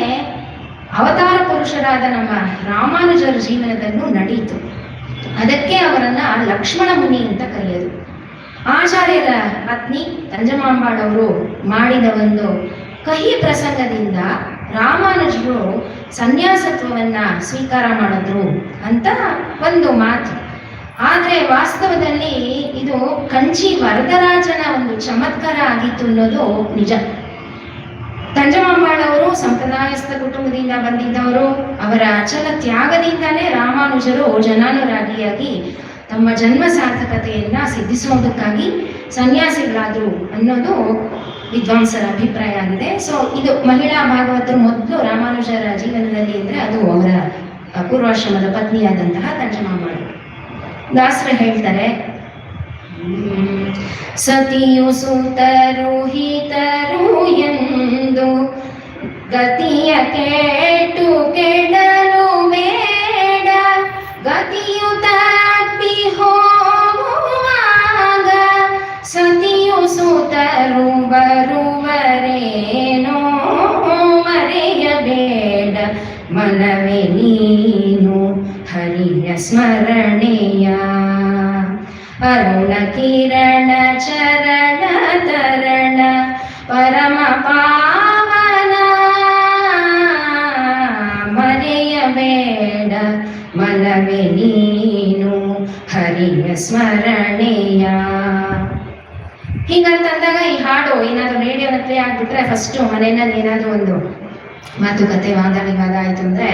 ಅವತಾರ ಪುರುಷರಾದ ನಮ್ಮ ರಾಮಾನುಜರ ಜೀವನದಲ್ಲೂ ನಡೆಯಿತು. ಅದಕ್ಕೆ ಅವರನ್ನ ಲಕ್ಷ್ಮಣ ಮುನಿ ಅಂತ ಕರೆಯೋದು. ಆಚಾರ್ಯರ ಪತ್ನಿ ತಂಜಮಾಂಬಾಳವರು ಮಾಡಿದ ಒಂದು ಕಹಿ ಪ್ರಸಂಗದಿಂದ ರಾಮಾನುಜರು ಸನ್ಯಾಸತ್ವವನ್ನ ಸ್ವೀಕಾರ ಮಾಡಿದ್ರು ಅಂತ ಒಂದು ಮಾತು. ಆದರೆ ವಾಸ್ತವದಲ್ಲಿ ಇದು ಕಂಚಿ ವರದರಾಜನ ಒಂದು ಚಮತ್ಕಾರ ಆಗಿತ್ತು ಅನ್ನೋದು ನಿಜ. ತಂಜಮಾಂಬಾಳವರು ಸಂಪ್ರದಾಯಸ್ಥ ಕುಟುಂಬದಿಂದ ಬಂದಿದ್ದವರು. ಅವರ ಅಚಲ ತ್ಯಾಗದಿಂದಲೇ ರಾಮಾನುಜರು ಜನಾನುರಾಗಿಯಾಗಿ ತಮ್ಮ ಜನ್ಮ ಸಾರ್ಥಕತೆಯನ್ನ ಸಿದ್ಧಿಸುವುದಕ್ಕಾಗಿ ಸನ್ಯಾಸಿಗಳಾದರು ಅನ್ನೋದು ವಿದ್ವಾಂಸರ ಅಭಿಪ್ರಾಯ ಆಗಿದೆ. ಸೊ ಇದು ಮಹಿಳಾ ಭಾಗವತರು ಮೊದಲು ರಾಮಾನುಜರ ಜೀವನದಲ್ಲಿ ಇದ್ರೆ ಅದು ಅವರ ಪೂರ್ವಾಶ್ರಮದ ಪತ್ನಿಯಾದಂತಹ ತಂಜಮಾಂಬಾಳು. ದಾಸರು ಹೇಳ್ತಾರೆ, ಸತಿಯು ಸೂತರು ಹಿತರು ಎಂದು ಗತಿಯ ಕೇಟು ಕೆಡಲು ಬೇಡ, ಗತಿಯು ತಪ್ಪಿ ಹೋಗುವಾಗ ಸತಿಯು ಸೂತರು ಬರುವರೇನೋ ಮರೆಯಬೇಡ, ಮನವೇ ನೀನು ಹರಿಯ ಸ್ಮರಣೆಯ. ಅರುಣ ಕಿರಣ ಚರಣ ತರಣ ಪರಮ ಪಾವನ, ಮರೆಯಬೇಡ ಮನವೇ ನೀನು ಹರಿಯ ಸ್ಮರಣೆಯ. ಹೀಗಂತಂದಾಗ ಈ ಹಾಡು ಏನಾದ್ರು ರೇಡಿಯೋನ ಪ್ಲೇ ಆಗ್ಬಿಟ್ರೆ ಫಸ್ಟು ಮನೆಯಲ್ಲಿ ಏನಾದ್ರು ಒಂದು ಮಾತುಕತೆ ವಾದ ವಿವಾದ ಆಯ್ತು ಅಂದ್ರೆ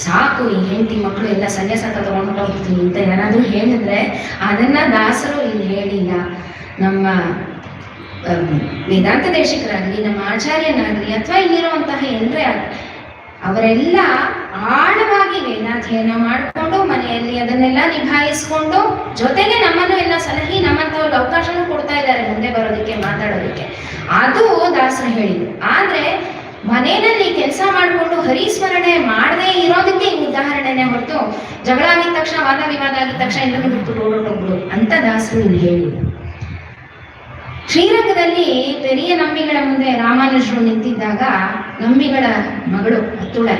ಸಾಕು, ಈ ಹೆಂಡತಿ ಮಕ್ಕಳು ಎಲ್ಲ ಸನ್ಯಾಸ ತಗೊಂಡು ಹೋಗ್ತೀನಿ ಅಂತ ಯಾರಾದ್ರೂ ಹೇಳಿದ್ರೆ ಅದನ್ನ ದಾಸರು ಇಲ್ಲಿ ಹೇಳಿಲ್ಲ. ನಮ್ಮ ವೇದಾಂತ ದೇಶಿಕರಾಗ್ಲಿ, ನಮ್ಮ ಆಚಾರ್ಯನಾಗ್ಲಿ, ಅಥವಾ ಇಲ್ಲಿರುವಂತಹ ಎಲ್ಲರೇ ಆಗಲಿ, ಅವರೆಲ್ಲ ಆಳವಾಗಿ ವೇದಾಧ್ಯಯನ ಮಾಡಿಕೊಂಡು ಮನೆಯಲ್ಲಿ ಅದನ್ನೆಲ್ಲ ನಿಭಾಯಿಸ್ಕೊಂಡು ಜೊತೆಗೆ ನಮ್ಮನ್ನು ಎಲ್ಲ ಸಲಹಿ ನಮ್ಮಂಥವ್ರಿಗೆ ಅವಕಾಶನೂ ಕೊಡ್ತಾ ಇದ್ದಾರೆ ಮುಂದೆ ಬರೋದಕ್ಕೆ, ಮಾತಾಡೋದಕ್ಕೆ. ಅದು ದಾಸರು ಹೇಳಿದ್ರು. ಆದ್ರೆ ಮನೆಯಲ್ಲಿ ಕೆಲಸ ಮಾಡಿಕೊಂಡು ಹರಿಸ್ಮರಣೆ ಮಾಡದೇ ಇರೋದಕ್ಕೆ ಈ ಉದಾಹರಣೆನೇ ಹೊರತು ಜಗಳ ಆಗಿದ ತಕ್ಷಣ ವಾದ ವಿವಾದ ಆಗಿದ ತಕ್ಷಣ ಎಲ್ಲರೂ ಬಿಟ್ಟು ಓಡೋಟೋಗ್ಬಿಡು ಅಂತ ದಾಸರು ಇಲ್ಲಿ ಹೇಳಿದ್ರು. ಶ್ರೀರಂಗದಲ್ಲಿ ಪೆರಿಯ ನಂಬಿಗಳ ಮುಂದೆ ರಾಮಾನುಜರು ನಿಂತಿದ್ದಾಗ ನಂಬಿಗಳ ಮಗಳು ಅತ್ತುಳೆ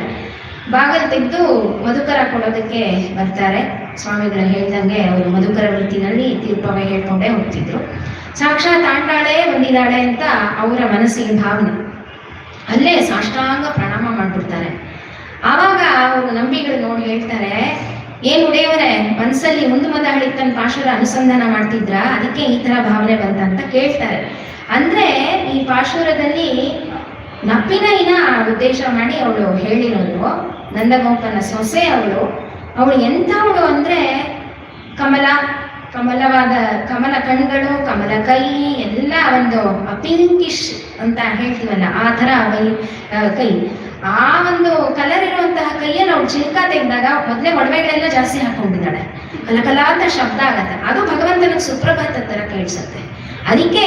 ಬಾಗಲ್ ತೆಗೆದು ಮಧುಕರ ಕೊಡೋದಕ್ಕೆ ಬರ್ತಾರೆ. ಸ್ವಾಮಿಗಳು ಹೇಳ್ದಂಗೆ ಅವರು ಮಧುಕರ ವೃತ್ತಿನಲ್ಲಿ ತೀರ್ಪವೇ ಹೇಳ್ಕೊಂಡೇ ಹೋಗ್ತಿದ್ರು. ಸಾಕ್ಷಾತ್ ಆಂಡಾಳೆ ಬಂದಿದ್ದಾಳೆ ಅಂತ ಅವರ ಮನಸ್ಸಿಗೆ ಭಾವನೆ. ಅಲ್ಲೇ ಸಾಷ್ಟಾಂಗ ಪ್ರಣಾಮ ಮಾಡ್ಬಿಡ್ತಾರೆ. ಆವಾಗ ಅವರು ನಂಬಿಗಳು ನೋಡಿ ಹೇಳ್ತಾರೆ, ಏನ್ ಉಡೆಯವರೇ, ಮನಸ್ಸಲ್ಲಿ ಒಂದು ಮದ ಹಳಿತನ ಪಾಶುರ ಅನುಸಂಧಾನ ಮಾಡ್ತಿದ್ರ, ಅದಕ್ಕೆ ಈ ತರ ಭಾವನೆ ಬಂತ ಅಂತ ಕೇಳ್ತಾರೆ. ಅಂದ್ರೆ ಈ ಪಾಶುರದಲ್ಲಿ ನಪ್ಪಿನ ಉದ್ದೇಶ ಮಾಡಿ ಅವಳು ಹೇಳಿರೋದು. ನಂದಗೋಪನ ಸೊಸೆ ಅವಳು ಎಂಥವಳು ಅಂದ್ರೆ ಕಮಲವಾದ ಕಮಲ ಕಣ್ಗಳು, ಕಮಲ ಕೈ, ಎಲ್ಲ ಒಂದು ಪಿಂಕಿಶ್ ಅಂತ ಹೇಳ್ತೀವಲ್ಲ ಆ ಥರ ಕೈ. ಆ ಒಂದು ಕಲರ್ ಇರುವಂತಹ ಕೈಯನ್ನು ಅವ್ಳು ಚಿಲ್ಕ ತೆಗೆದಾಗ ಮೊದಲೇ ಒಡವೆಗಳೆಲ್ಲ ಜಾಸ್ತಿ ಹಾಕೊಂಡಿದ್ದಾಳೆ. ಕಲಕಲ ಅಂತ ಶಬ್ದ ಆಗತ್ತೆ. ಅದು ಭಗವಂತನಿಗೆ ಸುಪ್ರಭಾತ ತರ ಕೇಳಿಸುತ್ತೆ. ಅದಕ್ಕೆ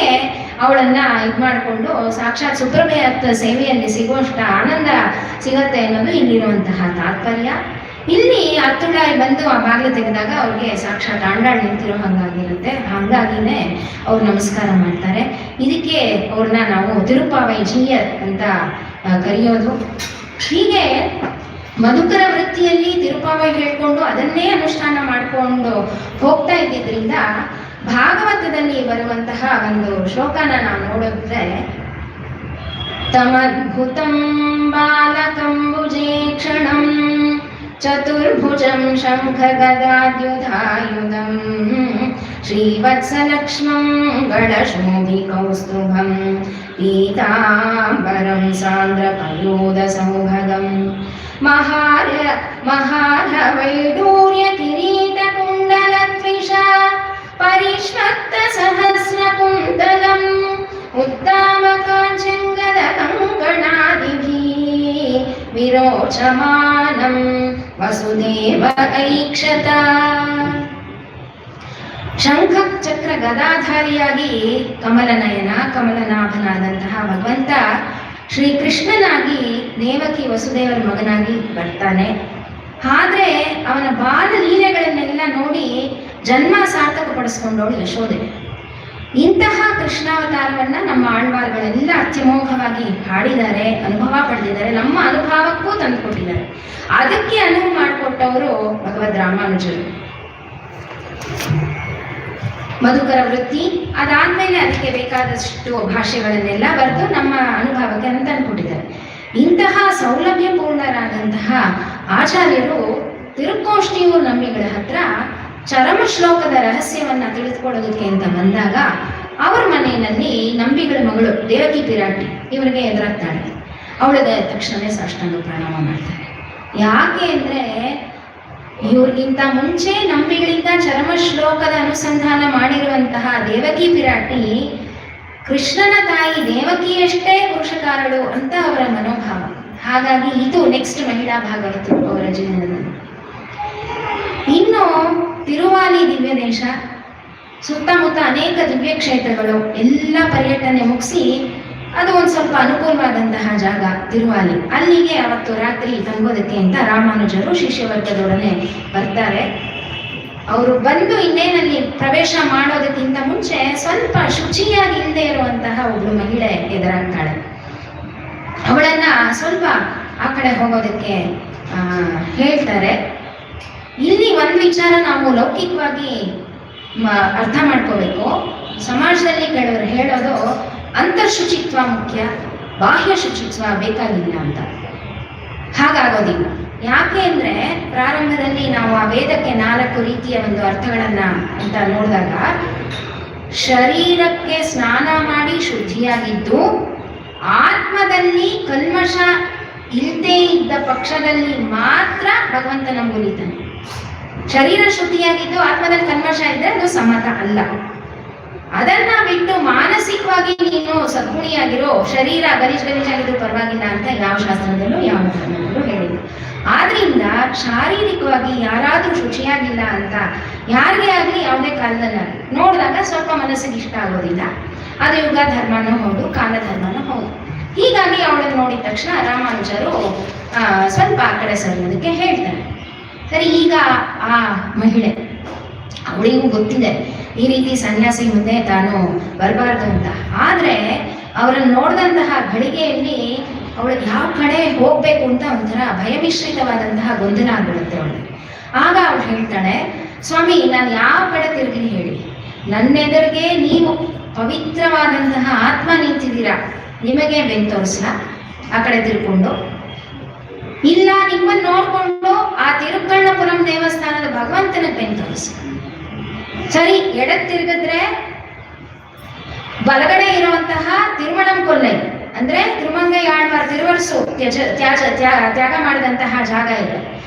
ಅವಳನ್ನ ಇದು ಮಾಡಿಕೊಂಡು ಸಾಕ್ಷಾತ್ ಸುಪ್ರಭಾತ ಸೇವೆಯಲ್ಲಿ ಸಿಗುವಷ್ಟು ಆನಂದ ಸಿಗತ್ತೆ ಅನ್ನೋದು ಇಲ್ಲಿರುವಂತಹ ತಾತ್ಪರ್ಯ. ಇಲ್ಲಿ ಅತ್ತುಡಾಯಿ ಬಂದು ಆ ಬಾಗಿಲು ತೆಗೆದಾಗ ಅವ್ರಿಗೆ ಸಾಕ್ಷಾತ್ ಆಂಡಾಳ್ ನಿಂತಿರೋ ಹಂಗಾಗಿರುತ್ತೆ. ಹಾಗಾಗಿನೇ ಅವ್ರು ನಮಸ್ಕಾರ ಮಾಡ್ತಾರೆ. ಇದಕ್ಕೆ ಅವ್ರನ್ನ ನಾವು ತಿರುಪಾವೈ ಜೀಯರ್ ಅಂತ ಕರೆಯೋದು. ಹೀಗೆ ಮಧುಕರ ವೃತ್ತಿಯಲ್ಲಿ ತಿರುಪಾವೈ ಹೇಳ್ಕೊಂಡು ಅದನ್ನೇ ಅನುಷ್ಠಾನ ಮಾಡಿಕೊಂಡು ಹೋಗ್ತಾ ಇದ್ದಿದ್ರಿಂದ ಭಾಗವತದಲ್ಲಿ ಬರುವಂತಹ ಒಂದು ಶ್ಲೋಕನ ನಾವು ನೋಡಿದ್ರೆ, ತಮದ್ಭುತಂ ಬಾಲಕಂಬುಜೇ ಕ್ಷಣಂ ಚತುರ್ಭುಜಂ ಶಂಖ ಗದಾದ್ಯುಧಾಯುಧಂ ಶ್ರೀವತ್ಸಲಕ್ಷ್ಮಂ ಗಣಶೋಭಿ ಕೌಸ್ತುಭಂ ಪೀತಾಂಬರಂ ಸಾಂದ್ರಪಯೋಧ ಸೌಭಗಂ ಮಹಾರ ವೈಡೂರ್ಯ ಕಿರೀಟ ಕುಂಡಲ ತ್ವಿಷ ಪರಿಷ್ಮತ್ತ ಸಹಸ್ರ ಕುಂಡಲಂ ಉದ್ದಾಮಕಾಂಚಂಗದ ಕಂಕಣಾದಿಭಿಃ ವಿರೋಚಮಾನಂ ವಸುದೇವ ಐಕ್ಷತ. ಶಂಖ ಚಕ್ರ ಗದಾಧಾರಿಯಾಗಿ ಕಮಲನಯನ ಕಮಲನಾಭನಾದಂತಹ ಭಗವಂತ ಶ್ರೀಕೃಷ್ಣನಾಗಿ ದೇವಕಿ ವಸುದೇವರ ಮಗನಾಗಿ ಬರ್ತಾನೆ. ಆದ್ರೆ ಅವನ ಬಾಲ ಲೀಲೆಗಳನ್ನೆಲ್ಲ ನೋಡಿ ಜನ್ಮ ಸಾರ್ಥಕ ಪಡಿಸ್ಕೊಂಡವಳು ಯಶೋದೆ. ಇಂತಹ ಕೃಷ್ಣಾವತಾರವನ್ನ ನಮ್ಮ ಆಳ್ವಾರ್ಗಳೆಲ್ಲ ಅತ್ಯಮೋಘವಾಗಿ ಹಾಡಿದ್ದಾರೆ, ಅನುಭವ ಪಡೆದಿದ್ದಾರೆ, ನಮ್ಮ ಅನುಭವಕ್ಕೂ ತಂದುಕೊಟ್ಟಿದ್ದಾರೆ. ಅದಕ್ಕೆ ಅನುವು ಮಾಡಿಕೊಟ್ಟವರು ಭಗವದ್ ರಾಮಾನುಜರು. ಮಧುಕರ ವೃತ್ತಿ ಅದಾದ್ಮೇಲೆ ಅದಕ್ಕೆ ಬೇಕಾದಷ್ಟು ಭಾಷೆಗಳನ್ನೆಲ್ಲ ಬರೆದು ನಮ್ಮ ಅನುಭವಕ್ಕೆ ತಂದುಕೊಟ್ಟಿದ್ದಾರೆ. ಇಂತಹ ಸೌಲಭ್ಯಪೂರ್ಣರಾದಂತಹ ಆಚಾರ್ಯರು ತಿರುಕೋಷ್ಟಿಯೂರು ನಂಬಿಗಳ ಹತ್ರ ಚರಮ ಶ್ಲೋಕದ ರಹಸ್ಯವನ್ನ ತಿಳಿದುಕೊಳ್ಳೋದಕ್ಕೆ ಅಂತ ಬಂದಾಗ ಅವ್ರ ಮನೆಯಲ್ಲಿ ನಂಬಿಗಳ ಮಗಳು ದೇವಕಿ ಪಿರಾಟಿ ಇವರಿಗೆ ಎದುರಾಗ್ತಾಳೆ. ಅವಳಿಗೆ ತಕ್ಷಣವೇ ಸಾಷ್ಟಾಂಗ ಪ್ರಣಾಮ ಮಾಡ್ತಾರೆ. ಯಾಕೆ ಅಂದ್ರೆ ಇವ್ರಿಗಿಂತ ಮುಂಚೆ ನಂಬಿಗಳಿಂದ ಚರಮ ಶ್ಲೋಕದ ಅನುಸಂಧಾನ ಮಾಡಿರುವಂತಹ ದೇವಕಿ ಪಿರಾಟಿ ಕೃಷ್ಣನ ತಾಯಿ ದೇವಕಿಯಷ್ಟೇ ಪುರುಷಕಾರಳು ಅಂತ ಅವರ ಮನೋಭಾವ. ಹಾಗಾಗಿ ಇದು ನೆಕ್ಸ್ಟ್ ಮಹಿಳಾ ಭಾಗವತರು ಅವರ ಜೀವನದಲ್ಲಿ. ಇನ್ನು ತಿರುವಾಲಿ ದಿವ್ಯ ದೇಶ, ಸುತ್ತಮುತ್ತ ಅನೇಕ ದಿವ್ಯ ಕ್ಷೇತ್ರಗಳು ಎಲ್ಲ ಪರ್ಯಟನೆ ಮುಗಿಸಿ ಅದು ಒಂದು ಸ್ವಲ್ಪ ಅನುಕೂಲವಾದಂತಹ ಜಾಗ ತಿರುವಾಲಿ. ಅಲ್ಲಿಗೆ ಅವತ್ತು ರಾತ್ರಿ ತಂಗೋದಕ್ಕೆ ಅಂತ ರಾಮಾನುಜರು ಶಿಷ್ಯವರ್ಗದೊಡನೆ ಬರ್ತಾರೆ. ಅವರು ಬಂದು ಇನ್ನೇನಲ್ಲಿ ಪ್ರವೇಶ ಮಾಡೋದಕ್ಕಿಂತ ಮುಂಚೆ ಸ್ವಲ್ಪ ಶುಚಿಯಾಗಿ ಇಲ್ಲದೆ ಇರುವಂತಹ ಒಬ್ಳು ಮಹಿಳೆ ಎದುರಾಗ್ತಾಳೆ. ಅವಳನ್ನ ಸ್ವಲ್ಪ ಆ ಕಡೆ ಹೋಗೋದಕ್ಕೆ ಹೇಳ್ತಾರೆ. ಇಲ್ಲಿ ಒಂದು ವಿಚಾರ ನಾವು ಲೌಕಿಕವಾಗಿ ಅರ್ಥ ಮಾಡ್ಕೋಬೇಕು. ಸಮಾಜದಲ್ಲಿ ಕೆಲವರು ಹೇಳೋದು ಅಂತರ್ಶುಚಿತ್ವ ಮುಖ್ಯ, ಬಾಹ್ಯ ಶುಚಿತ್ವ ಬೇಕಾಗಿಲ್ಲ ಅಂತ. ಹಾಗಾಗೋದಿಲ್ಲ. ಯಾಕೆ ಅಂದ್ರೆ ಪ್ರಾರಂಭದಲ್ಲಿ ನಾವು ಆ ವೇದಕ್ಕೆ 4 ರೀತಿಯ ಒಂದು ಅರ್ಥಗಳನ್ನ ಅಂತ ನೋಡಿದಾಗ, ಶರೀರಕ್ಕೆ ಸ್ನಾನ ಮಾಡಿ ಶುದ್ಧಿಯಾಗಿದ್ದು ಆತ್ಮದಲ್ಲಿ ಕಲ್ಮಶ ಇಲ್ಲದೆ ಇದ್ದ ಪಕ್ಷದಲ್ಲಿ ಮಾತ್ರ ಭಗವಂತ ನಮ್ಗುಲಿತಾನೆ. ಶರೀರ ಶುದ್ಧಿಯಾಗಿದ್ದು ಆತ್ಮದಲ್ಲಿ ಕಲ್ಮಶ ಇದ್ರೆ ಅದು ಸಮ್ಮತ ಅಲ್ಲ. ಅದನ್ನ ಬಿಟ್ಟು ಮಾನಸಿಕವಾಗಿ ನೀನು ಸದ್ಗುಣಿಯಾಗಿರೋ, ಶರೀರ ಗಲೀಜಾಗಿದ್ದು ಪರವಾಗಿಲ್ಲ ಅಂತ ಯಾವ ಶಾಸ್ತ್ರದಲ್ಲೂ ಯಾವ ಧರ್ಮದಲ್ಲೂ ಹೇಳಿದ್ರು. ಆದ್ರಿಂದ ಶಾರೀರಿಕವಾಗಿ ಯಾರಾದ್ರೂ ಶುಚಿಯಾಗಿಲ್ಲ ಅಂತ ಯಾರಿಗೆ ಆಗ್ಲಿ ಯಾವುದೇ ಕಾಲದಲ್ಲಿ ನೋಡಿದಾಗ ಸ್ವಲ್ಪ ಮನಸ್ಸಿಗೆ ಇಷ್ಟ ಆಗೋದಿಲ್ಲ. ಅದು ಯುಗ ಧರ್ಮನೂ ಹೌದು, ಕಾಲ ಧರ್ಮನೂ ಹೌದು. ಹೀಗಾಗಿ ಅವಳನ್ನು ನೋಡಿದ ತಕ್ಷಣ ರಾಮಾನುಜರು ಸ್ವಲ್ಪ ಆ ಕಡೆ ಸರಿಯೋದಕ್ಕೆ ಹೇಳ್ತಾರೆ. ಸರಿ, ಈಗ ಆ ಮಹಿಳೆ ಅವಳಿಗೂ ಗೊತ್ತಿದೆ ಈ ರೀತಿ ಸನ್ಯಾಸಿ ಮುಂದೆ ತಾನು ಬರಬಾರ್ದು ಅಂತ. ಆದ್ರೆ ಅವರನ್ನು ನೋಡಿದಂತಹ ಘಳಿಗೆಯಲ್ಲಿ ಅವಳಿಗೆ ಯಾವ ಕಡೆ ಹೋಗ್ಬೇಕು ಅಂತ ಒಂಥರ ಭಯಮಿಶ್ರಿತವಾದಂತಹ ಗೊಂದಲ ಆಗ್ಬಿಡುತ್ತೆ ಅವಳಿಗೆ. ಆಗ ಅವಳು ಹೇಳ್ತಾಳೆ, ಸ್ವಾಮಿ ನಾನು ಯಾವ ಕಡೆ ತಿರುಗಲಿ ಹೇಳಿ, ನನ್ನೆದುರಿಗೆ ನೀವು ಪವಿತ್ರವಾದಂತಹ ಆತ್ಮ ನಿಂತಿದ್ದೀರಾ, ನಿಮಗೆ ಬೆನ್ ತೋರಿಸ್ಲಾ ಆ ಕಡೆ ತಿರ್ಕೊಂಡು, ಇಲ್ಲ ನಿಮ್ಮನ್ನು ನೋಡ್ಕೊಂಡು ಆ ತಿರುಕಣ್ಣಪುರಂ ದೇವಸ್ಥಾನದ ಭಗವಂತನ ಬೆನ್ ತೋರಿಸಿ. ಸರಿ, ಎಡಕ್ಕೆ ತಿರುಗಿದ್ರೆ ಬಲಗಡೆ ಇರುವಂತಹ ತಿರುಮಣಂ ಕೊಲ್ಲೈ ಅಂದ್ರೆ ತಿರುಮಂಗೈ ಆಳ್ವಾರ್ ತಿರುವರ್ಸು ತ್ಯಾಗ ಮಾಡಿದಂತಹ ಜಾಗ ಇದೆ.